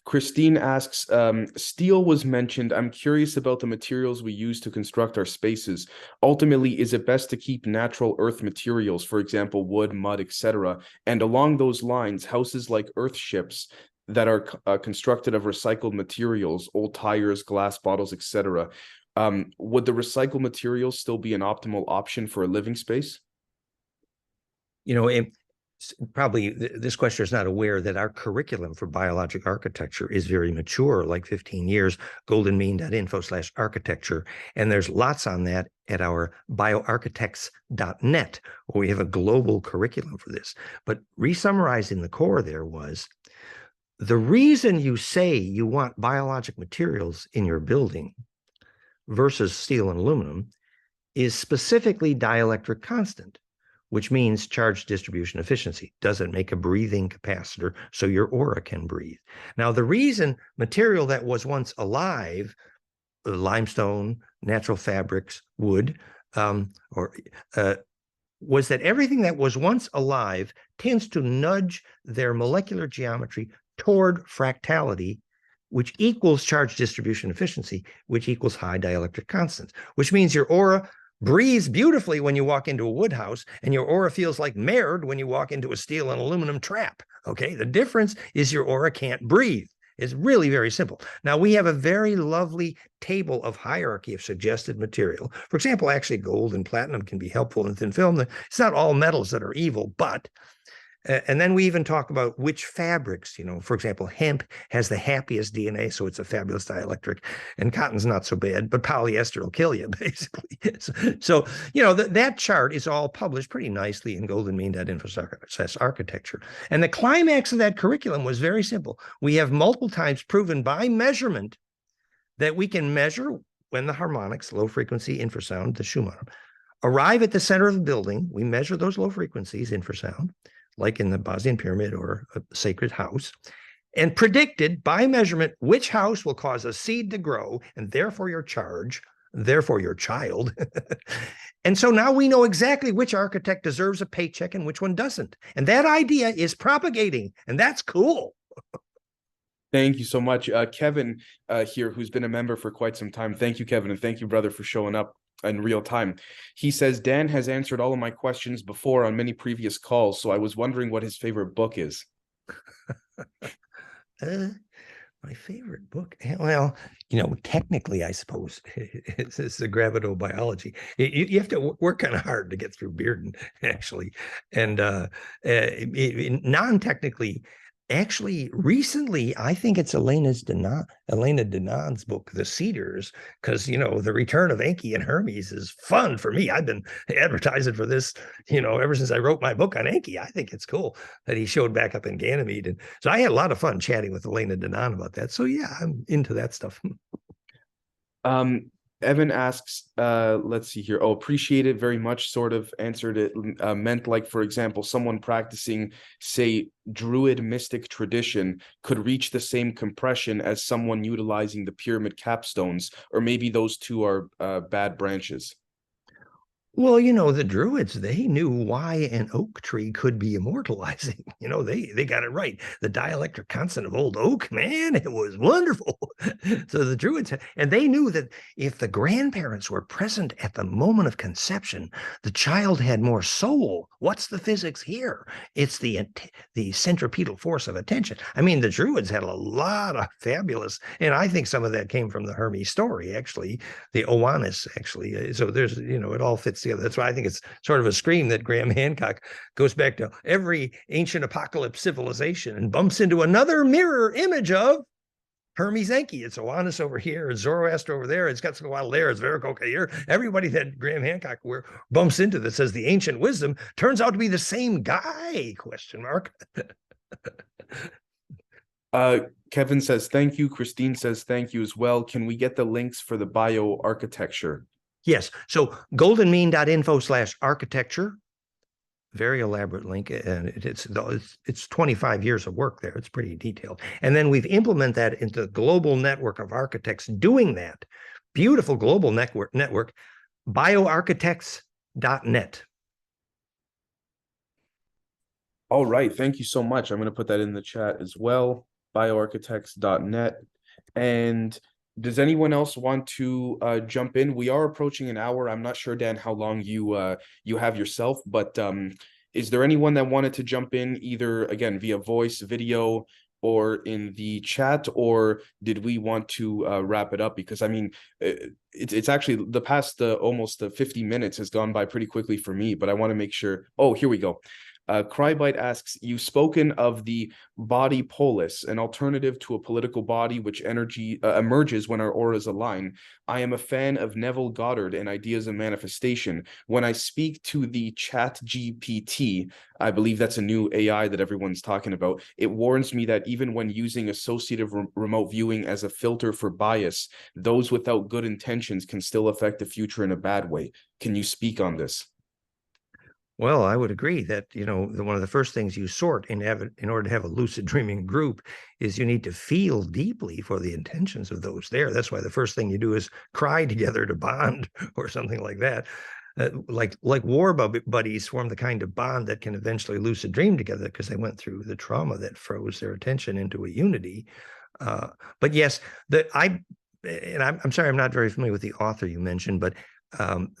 Christine asks, steel was mentioned. I'm curious about the materials we use to construct our spaces. Ultimately, is it best to keep natural earth materials, for example, wood, mud, etc.? And along those lines, houses like earthships that are constructed of recycled materials, old tires, glass bottles, etc., would the recycled materials still be an optimal option for a living space? Probably this questioner is not aware that our curriculum for biologic architecture is very mature, like 15 years, goldenmean.info/architecture. And there's lots on that at our bioarchitects.net, where we have a global curriculum for this. But re-summarizing the core there was, the reason you say you want biologic materials in your building versus steel and aluminum is specifically dielectric constant, which means charge distribution efficiency. Doesn't make a breathing capacitor so your aura can breathe. Now, the reason material that was once alive, limestone, natural fabrics, wood, was that everything that was once alive tends to nudge their molecular geometry toward fractality, which equals charge distribution efficiency, which equals high dielectric constants, which means your aura breathes beautifully when you walk into a wood house, and your aura feels like marred when you walk into a steel and aluminum trap. Okay, the difference is your aura can't breathe. It's really very simple. Now, we have a very lovely table of hierarchy of suggested material. For example, actually, gold and platinum can be helpful in thin film. It's not all metals that are evil, but and then we even talk about which fabrics, for example, hemp has the happiest DNA, so it's a fabulous dielectric, and cotton's not so bad, but polyester will kill you, basically. So that chart is all published pretty nicely in goldenmean.info/architecture. And the climax of that curriculum was very simple. We have multiple times proven by measurement that we can measure when the harmonics, low frequency infrasound, the Schumann, arrive at the center of the building. We measure those low frequencies, infrasound, like in the Bosnian pyramid or a sacred house, and predicted by measurement which house will cause a seed to grow, and therefore your charge, therefore your child. And so now we know exactly which architect deserves a paycheck and which one doesn't. And that idea is propagating, and that's cool. Thank you so much. Kevin here, who's been a member for quite some time. Thank you, Kevin, and thank you, brother, for showing up in real time. He says, Dan has answered all of my questions before on many previous calls, so I was wondering what his favorite book is. My favorite book? Well, technically, I suppose it's the gravitobiology. You have to work kind of hard to get through Bearden, actually. And non-technically, actually, recently, I think it's Elena Danon's book, The Cedars, because, the return of Enki and Hermes is fun for me. I've been advertising for this, ever since I wrote my book on Enki. I think it's cool that he showed back up in Ganymede. And so I had a lot of fun chatting with Elena Danon about that. So, yeah, I'm into that stuff. Evan asks, let's see here. Oh, appreciate it very much. Sort of answered it. Meant like, for example, someone practicing, say, Druid mystic tradition could reach the same compression as someone utilizing the pyramid capstones, or maybe those two are bad branches. Well, the Druids, they knew why an oak tree could be immortalizing. They got it right. The dielectric constant of old oak, man, it was wonderful. So the Druids, and they knew that if the grandparents were present at the moment of conception, the child had more soul. What's the physics here? It's the centripetal force of attention. I mean, the Druids had a lot of fabulous, and I think some of that came from the Hermes story, actually, the Oannes, actually. So there's, it all fits together. That's why I think it's sort of a scream that Graham Hancock goes back to every ancient apocalypse civilization and bumps into another mirror image of Hermes Enki. It's Oannes over here, it's Zoroaster over there, it's Quetzalcoatl there, it's Veracocha here. Everybody that Graham Hancock bumps into that says the ancient wisdom turns out to be the same guy, ? Kevin says thank you. Christine says thank you as well. Can we get the links for the bioarchitecture? Yes. So goldenmean.info/architecture, very elaborate link, and it's 25 years of work there. It's pretty detailed. And then we've implemented that into the global network of architects doing that. Beautiful global network, bioarchitects.net. All right. Thank you so much. I'm going to put that in the chat as well, bioarchitects.net. And does anyone else want to jump in? We are approaching an hour. I'm not sure, Dan, how long you have yourself, but is there anyone that wanted to jump in either, again, via voice, video, or in the chat, or did we want to wrap it up? Because I mean, it's actually the past almost 50 minutes has gone by pretty quickly for me, but I want to make sure. Oh, here we go. Crybite asks, you've spoken of the body polis, an alternative to a political body which energy emerges when our auras align. I am a fan of Neville Goddard and ideas of manifestation. When I speak to the Chat GPT, I believe that's a new AI that everyone's talking about, it warns me that even when using associative remote viewing as a filter for bias, those without good intentions can still affect the future in a bad way. Can you speak on this? Well, I would agree that, one of the first things you sort in order to have a lucid dreaming group is you need to feel deeply for the intentions of those there. That's why the first thing you do is cry together to bond or something like that. Like war buddies form the kind of bond that can eventually lucid dream together because they went through the trauma that froze their attention into a unity. But yes, I'm sorry, I'm not very familiar with the author you mentioned, but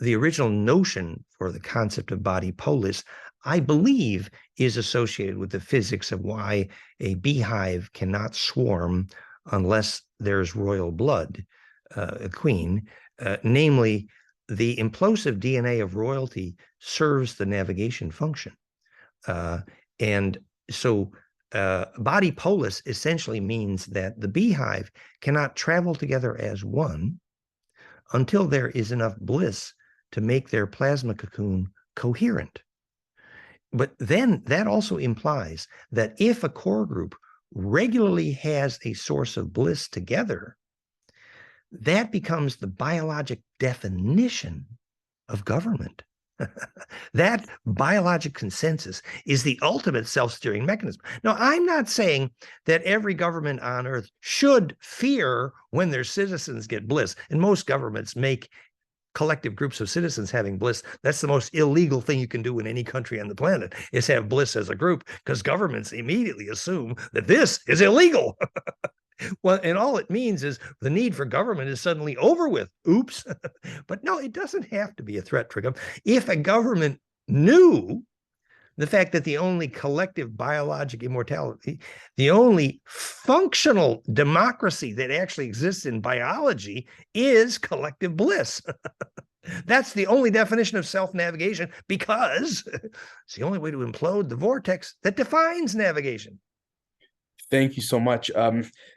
the original notion for the concept of body polis, I believe, is associated with the physics of why a beehive cannot swarm unless there's royal blood, a queen, namely the implosive DNA of royalty serves the navigation function. And so body polis essentially means that the beehive cannot travel together as one until there is enough bliss to make their plasma cocoon coherent. But then that also implies that if a core group regularly has a source of bliss together, that becomes the biologic definition of government. That biologic consensus is the ultimate self-steering mechanism. Now, I'm not saying that every government on earth should fear when their citizens get bliss. And most governments make collective groups of citizens having bliss. That's the most illegal thing you can do in any country on the planet, is have bliss as a group, because governments immediately assume that this is illegal. Well, and all it means is the need for government is suddenly over with. Oops. But no, it doesn't have to be a threat for government. If a government knew the fact that the only collective biologic immortality, the only functional democracy that actually exists in biology is collective bliss. That's the only definition of self-navigation, because it's the only way to implode the vortex that defines navigation. Thank you so much.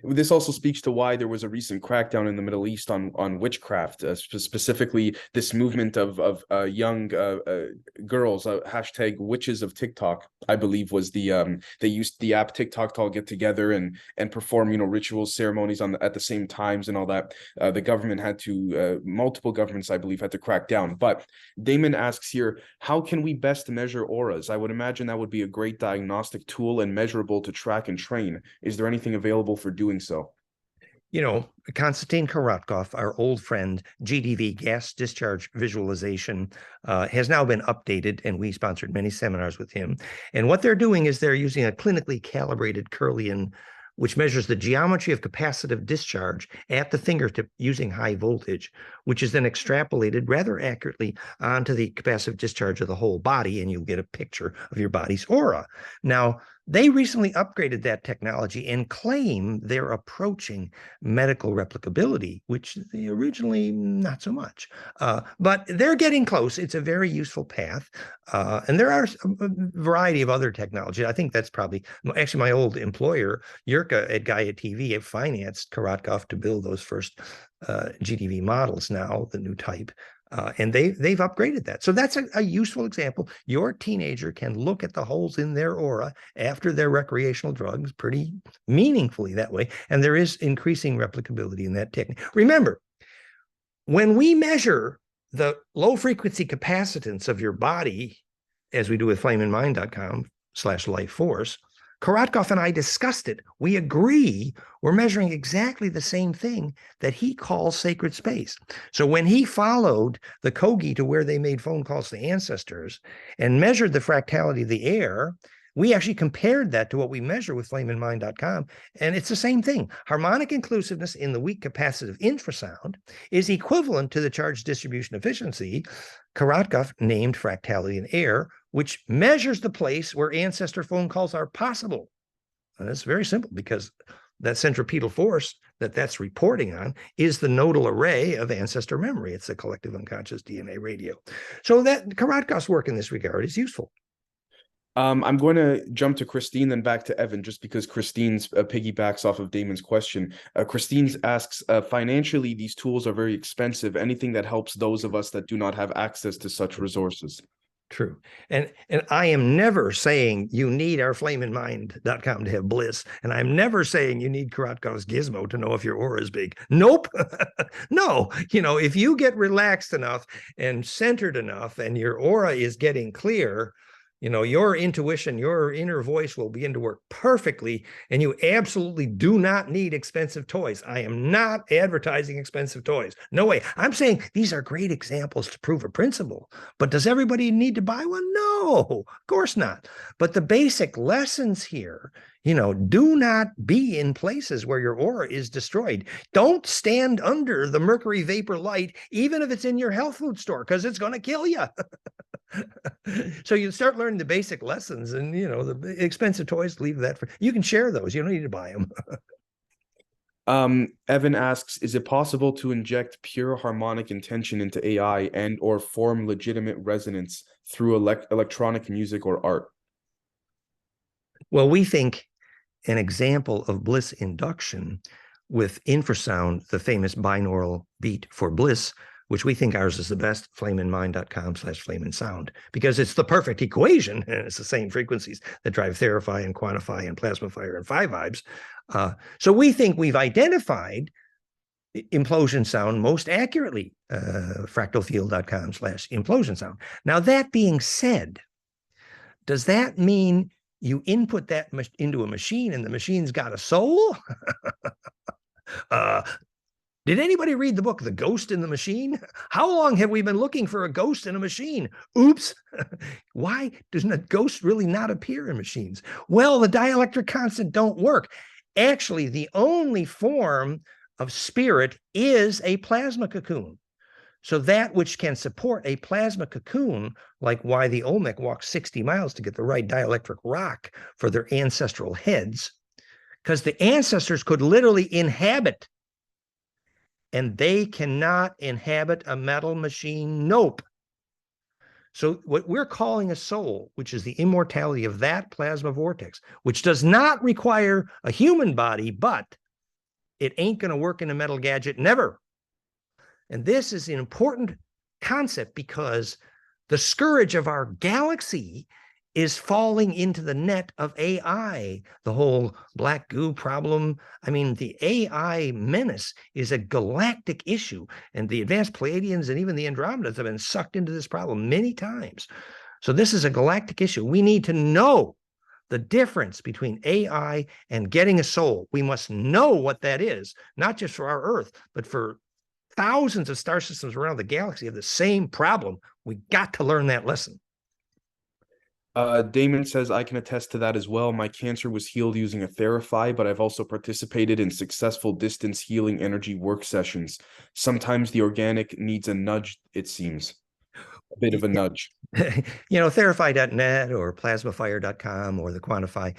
This also speaks to why there was a recent crackdown in the Middle East on witchcraft, specifically this movement of young girls, hashtag witches of TikTok, I believe was the they used the app TikTok to all get together and perform rituals, ceremonies at the same times and all that. The government had to multiple governments, I believe, had to crack down. But Damon asks here, how can we best measure auras? I would imagine that would be a great diagnostic tool and measurable to track and train. Is there anything available for doing so? Konstantin Korotkov, our old friend, GDV, gas discharge visualization, has now been updated, and we sponsored many seminars with him. And what they're doing is they're using a clinically calibrated Kirlian, which measures the geometry of capacitive discharge at the fingertip using high voltage, which is then extrapolated rather accurately onto the capacitive discharge of the whole body, and you'll get a picture of your body's aura. Now, they recently upgraded that technology and claim they're approaching medical replicability, which they originally not so much. But they're getting close. It's a very useful path. And there are a variety of other technology. I think that's probably, actually, my old employer, Yurka at Gaia TV, have financed Korotkov to build those first GDV models now, the new type. And they've upgraded that. So that's a useful example. Your teenager can look at the holes in their aura after their recreational drugs pretty meaningfully that way. And there is increasing replicability in that technique. Remember, when we measure the low frequency capacitance of your body, as we do with flameinmind.com/life force, Korotkov and I discussed it. We agree we're measuring exactly the same thing that he calls sacred space. So when he followed the Kogi to where they made phone calls to ancestors and measured the fractality of the air, we actually compared that to what we measure with flameinmind.com, and it's the same thing. Harmonic inclusiveness in the weak capacitive infrasound is equivalent to the charge distribution efficiency Korotkov named fractality in air, which measures the place where ancestor phone calls are possible. And it's very simple because that centripetal force that's reporting on is the nodal array of ancestor memory. It's the collective unconscious DNA radio. So that Korotkov's work in this regard is useful. I'm going to jump to Christine, then back to Evan, just because Christine's piggybacks off of Damon's question. Christine asks, financially, these tools are very expensive. Anything that helps those of us that do not have access to such resources? True. And I am never saying you need our flameinmind.com to have bliss. And I'm never saying you need Korotkov's gizmo to know if your aura is big. Nope. No. If you get relaxed enough and centered enough and your aura is getting clear, your intuition, your inner voice will begin to work perfectly, and you absolutely do not need expensive toys. I am not advertising expensive toys. No way. I'm saying these are great examples to prove a principle, but does everybody need to buy one? No, of course not. But the basic lessons here, do not be in places where your aura is destroyed. Don't stand under the mercury vapor light, even if it's in your health food store, because it's going to kill you. So you start learning the basic lessons, and the expensive toys, leave that for you can share those. You don't need to buy them. Evan asks, is it possible to inject pure harmonic intention into AI and or form legitimate resonance through electronic music or art? Well, we think an example of bliss induction with infrasound, the famous binaural beat for bliss, which we think ours is the best, flameinmind.com/flameinsound, because it's the perfect equation, and it's the same frequencies that drive Therify and Quantify and Plasma Fire and 5-vibes. So we think we've identified implosion sound most accurately, fractalfield.com/implosion sound. Now, that being said, does that mean you input that into a machine and the machine's got a soul? Did anybody read the book, The Ghost in the Machine? How long have we been looking for a ghost in a machine? Oops. Why doesn't a ghost really not appear in machines? Well, the dielectric constant don't work. Actually, the only form of spirit is a plasma cocoon. So that which can support a plasma cocoon, like why the Olmec walked 60 miles to get the right dielectric rock for their ancestral heads, because the ancestors could literally inhabit, and they cannot inhabit a metal machine. Nope. So what we're calling a soul, which is the immortality of that plasma vortex, which does not require a human body, but it ain't going to work in a metal gadget, never. And this is an important concept because the scourge of our galaxy is falling into the net of AI, the whole black goo problem. I mean, the AI menace is a galactic issue, and the advanced Pleiadians and even the Andromedas have been sucked into this problem many times. So this is a galactic issue. We need to know the difference between AI and getting a soul. We must know what that is, not just for our Earth, but for thousands of star systems around the galaxy have the same problem. We got to learn that lesson. Damon says, I can attest to that as well. My cancer was healed using a Therify, but I've also participated in successful distance healing energy work sessions. Sometimes the organic needs a nudge, it seems. A bit of a nudge. Therify.net or plasmafire.com or the Quantify,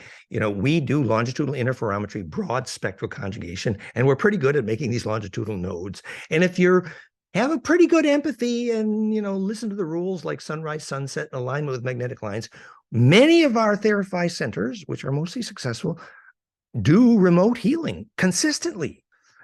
we do longitudinal interferometry, broad spectral conjugation, and we're pretty good at making these longitudinal nodes. And if you're have a pretty good empathy and, listen to the rules like sunrise, sunset, and alignment with magnetic lines, many of our Therify centers, which are mostly successful, do remote healing consistently.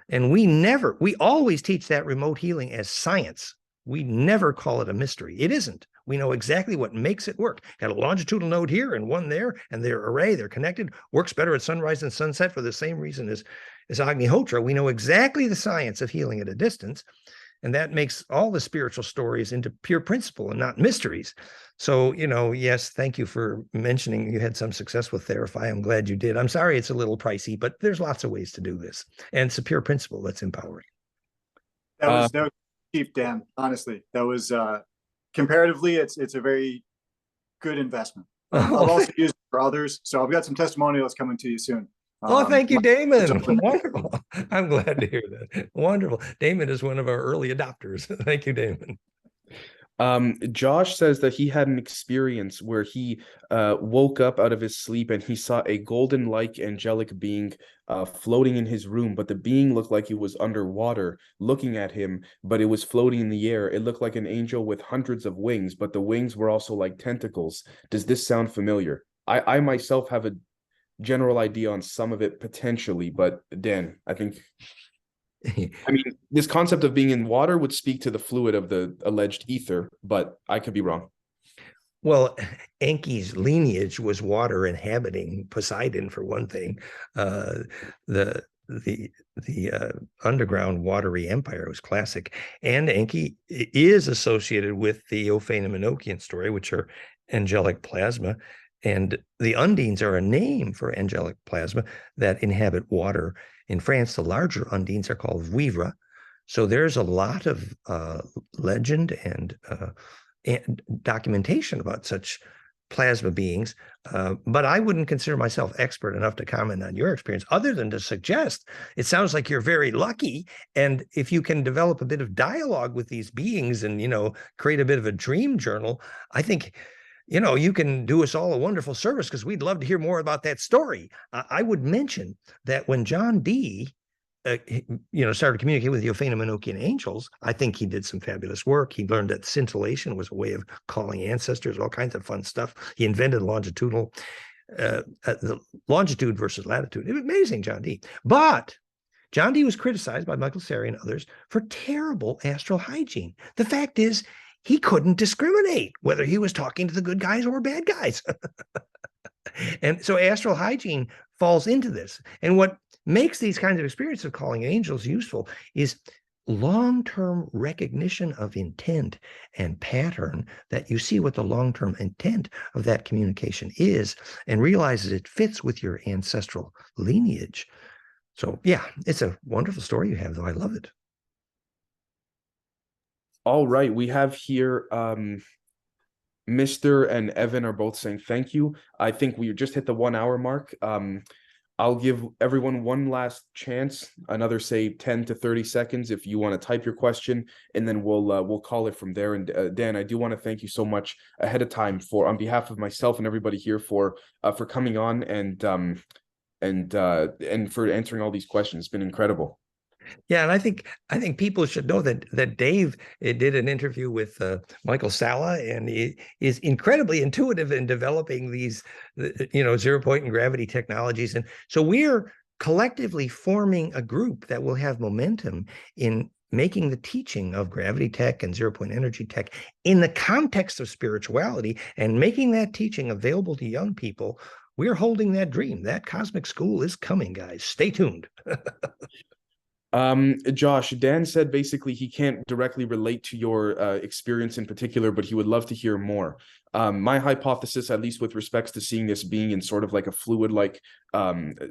And we always teach that remote healing as science. We never call it a mystery. It isn't. We know exactly what makes it work. Got a longitudinal node here and one there, and their array, they're connected, works better at sunrise and sunset for the same reason as Agnihotra. We know exactly the science of healing at a distance. And that makes all the spiritual stories into pure principle and not mysteries. So, yes, thank you for mentioning you had some success with Therify. I'm glad you did. I'm sorry it's a little pricey, but there's lots of ways to do this. And it's a pure principle that's empowering. That was cheap, Dan. Honestly, that was comparatively, it's a very good investment. I've also used it for others, so I've got some testimonials coming to you soon. Thank you, Damon. Wonderful. I'm glad to hear that. Wonderful. Damon is one of our early adopters. Thank you, Damon. Josh says that he had an experience where he woke up out of his sleep and he saw a golden-like angelic being floating in his room, but the being looked like it was underwater looking at him, but it was floating in the air. It looked like an angel with hundreds of wings, but the wings were also like tentacles. Does this sound familiar? I myself have a general idea on some of it potentially, but Dan, I think I mean, this concept of being in water would speak to the fluid of the alleged ether, but I could be wrong. Well, Enki's lineage was water inhabiting Poseidon, for one thing. The underground watery empire was classic, and Enki is associated with the Ophanian story, which are angelic plasma. And the undines are a name for angelic plasma that inhabit water. In France, the larger undines are called vivres. So there's a lot of legend and documentation about such plasma beings. But I wouldn't consider myself expert enough to comment on your experience, other than to suggest it sounds like you're very lucky. And if you can develop a bit of dialogue with these beings and, create a bit of a dream journal, I think you can do us all a wonderful service, because we'd love to hear more about that story. I would mention that when John Dee, started communicating with the Ophanian angels, I think he did some fabulous work. He learned that scintillation was a way of calling ancestors, all kinds of fun stuff. He invented longitudinal, the longitude versus latitude. It was amazing, John Dee. But John Dee was criticized by Michael Seri and others for terrible astral hygiene. The fact is, he couldn't discriminate whether he was talking to the good guys or bad guys. And so astral hygiene falls into this. And what makes these kinds of experiences of calling angels useful is long-term recognition of intent and pattern, that you see what the long-term intent of that communication is and realizes it fits with your ancestral lineage. So yeah, it's a wonderful story you have, though. I love it. All right, we have here Mr. and Evan are both saying thank you. I think we just hit the 1 hour mark. I'll give everyone one last chance, another say 10 to 30 seconds if you want to type your question, and then we'll call it from there. And Dan, I do want to thank you so much ahead of time on behalf of myself and everybody here for coming on and for answering all these questions. It's been incredible. Yeah, and I think people should know that Dave did an interview with Michael Salla, and he is incredibly intuitive in developing these, 0-point and gravity technologies. And so we're collectively forming a group that will have momentum in making the teaching of gravity tech and 0-point energy tech in the context of spirituality, and making that teaching available to young people. We're holding that dream. That cosmic school is coming, guys. Stay tuned. Josh, Dan said basically he can't directly relate to your experience in particular, but he would love to hear more. My hypothesis, at least with respects to seeing this being in sort of like a fluid-like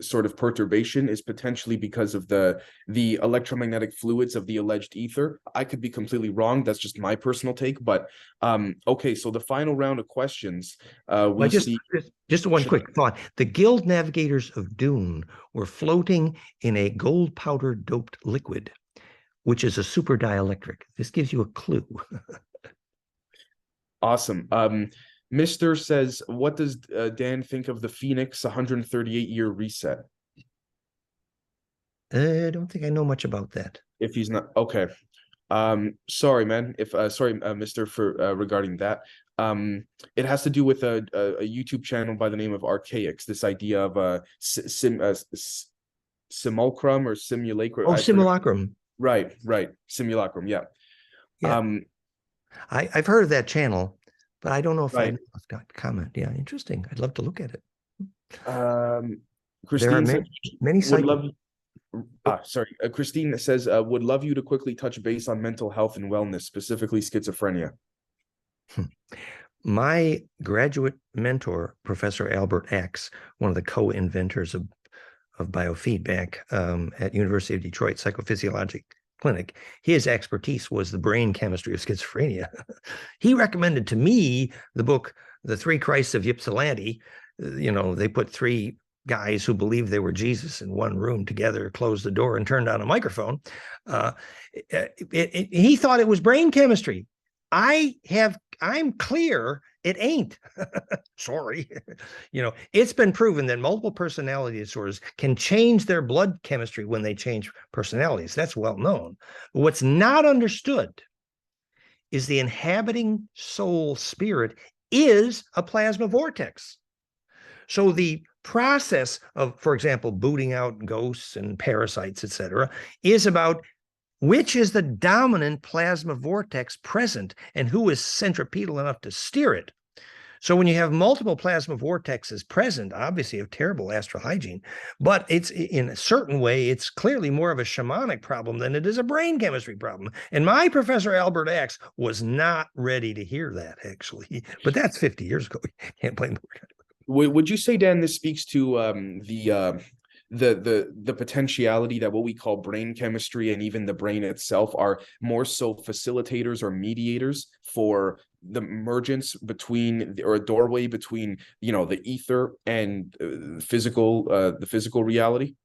sort of perturbation, is potentially because of the electromagnetic fluids of the alleged ether. I could be completely wrong. That's just my personal take. But okay, so the final round of questions, just one quick thought. The Guild Navigators of Dune were floating in a gold powder doped liquid, which is a super dielectric. This gives you a clue. Awesome. Mr. says, what does Dan think of the Phoenix 138-year reset? I don't think I know much about that. If he's not okay. Sorry, man. Mr. for regarding that. It has to do with a YouTube channel by the name of Archaics. This idea of a simulacrum or simulacrum. Oh, simulacrum. Right. Simulacrum. Yeah. I've heard of that channel, but I don't know if I've got a comment. Yeah, interesting. I'd love to look at it. Christine, there are many sites. Christine says, would love you to quickly touch base on mental health and wellness, specifically schizophrenia. My graduate mentor, Professor Albert X, one of the co-inventors of biofeedback at University of Detroit Psychophysiologic Clinic, his expertise was the brain chemistry of schizophrenia. He recommended to me the book, The Three Christs of Ypsilanti. They put three guys who believed they were Jesus in one room together, closed the door and turned on a microphone. He thought it was brain chemistry. I'm clear it ain't. Sorry. It's been proven that multiple personality disorders can change their blood chemistry when they change personalities. That's well known. What's not understood is the inhabiting soul spirit is a plasma vortex. So the process of, for example, booting out ghosts and parasites, etc., is about which is the dominant plasma vortex present and who is centripetal enough to steer it. So when you have multiple plasma vortexes present, obviously of terrible astral hygiene, but it's in a certain way, it's clearly more of a shamanic problem than it is a brain chemistry problem. And my Professor Albert X was not ready to hear that, actually. But that's 50 years ago. Can't blame him. Would you say, Dan, this speaks to the potentiality that what we call brain chemistry and even the brain itself are more so facilitators or mediators for the emergence between, or a doorway between, the ether and the physical reality?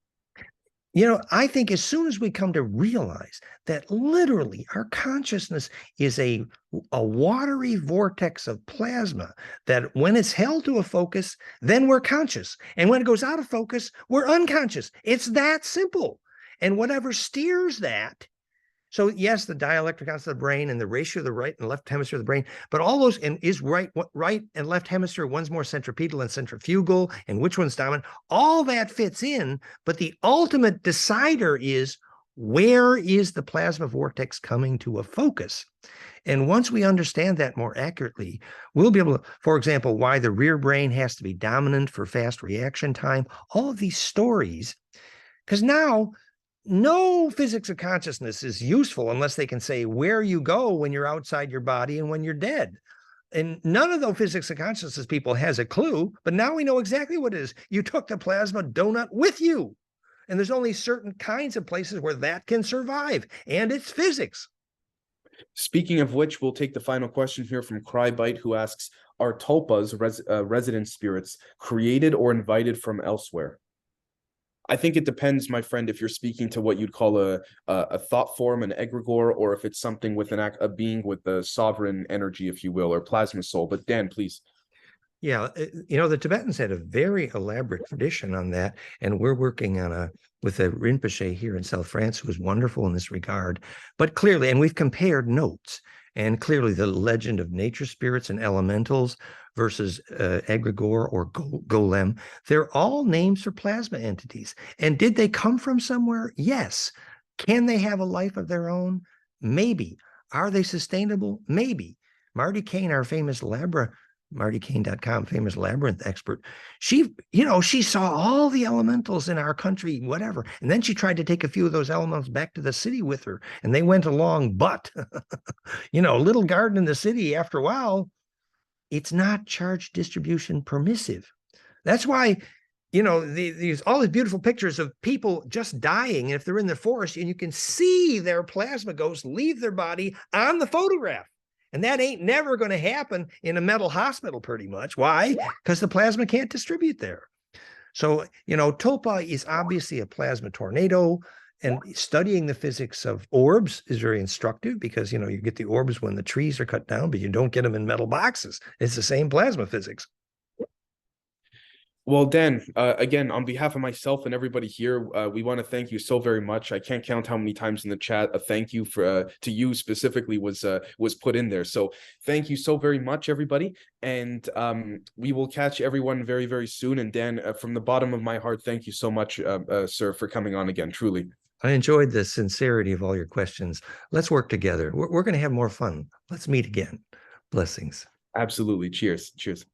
I think as soon as we come to realize that literally our consciousness is a watery vortex of plasma, that when it's held to a focus, then we're conscious. And when it goes out of focus, we're unconscious. It's that simple. And whatever steers that, so yes, the dielectric constant of the brain and the ratio of the right and left hemisphere of the brain, but all those, and is right and left hemisphere, one's more centripetal and centrifugal, and which one's dominant, all that fits in, but the ultimate decider is where is the plasma vortex coming to a focus? And once we understand that more accurately, we'll be able to, for example, why the rear brain has to be dominant for fast reaction time, all of these stories, because now no physics of consciousness is useful unless they can say where you go when you're outside your body and when you're dead. And none of the physics of consciousness people has a clue, but now we know exactly what it is. You took the plasma donut with you. And there's only certain kinds of places where that can survive. And it's physics. Speaking of which, we'll take the final question here from Crybite, who asks, are tulpas, resident spirits, created or invited from elsewhere? I think it depends, my friend, if you're speaking to what you'd call a thought form, an egregore, or if it's something with a being with a sovereign energy, if you will, or plasma soul. But Dan, please. Yeah, the Tibetans had a very elaborate tradition on that, and we're working on with a Rinpoche here in South France, who is wonderful in this regard. But clearly, and we've compared notes, and clearly the legend of nature spirits and elementals versus egregore or golem, they're all names for plasma entities. And did they come from somewhere? Yes. Can they have a life of their own? Maybe. Are they sustainable? Maybe. Marty Kane, our famous MartyKane.com, famous labyrinth expert, she saw all the elementals in our country, whatever. And then she tried to take a few of those elementals back to the city with her, and they went along. But, little garden in the city, after a while, it's not charge distribution permissive. That's why, all these beautiful pictures of people just dying. And if they're in the forest and you can see their plasma ghosts leave their body on the photograph. And that ain't never going to happen in a mental hospital pretty much. Why? Because the plasma can't distribute there. So, tulpa is obviously a plasma tornado. And studying the physics of orbs is very instructive because, you get the orbs when the trees are cut down, but you don't get them in metal boxes. It's the same plasma physics. Well, Dan, again, on behalf of myself and everybody here, we want to thank you so very much. I can't count how many times in the chat a thank you to you specifically was put in there. So thank you so very much, everybody. And we will catch everyone very, very soon. And Dan, from the bottom of my heart, thank you so much, sir, for coming on again, truly. I enjoyed the sincerity of all your questions. Let's work together. We're going to have more fun. Let's meet again. Blessings. Absolutely. Cheers. Cheers.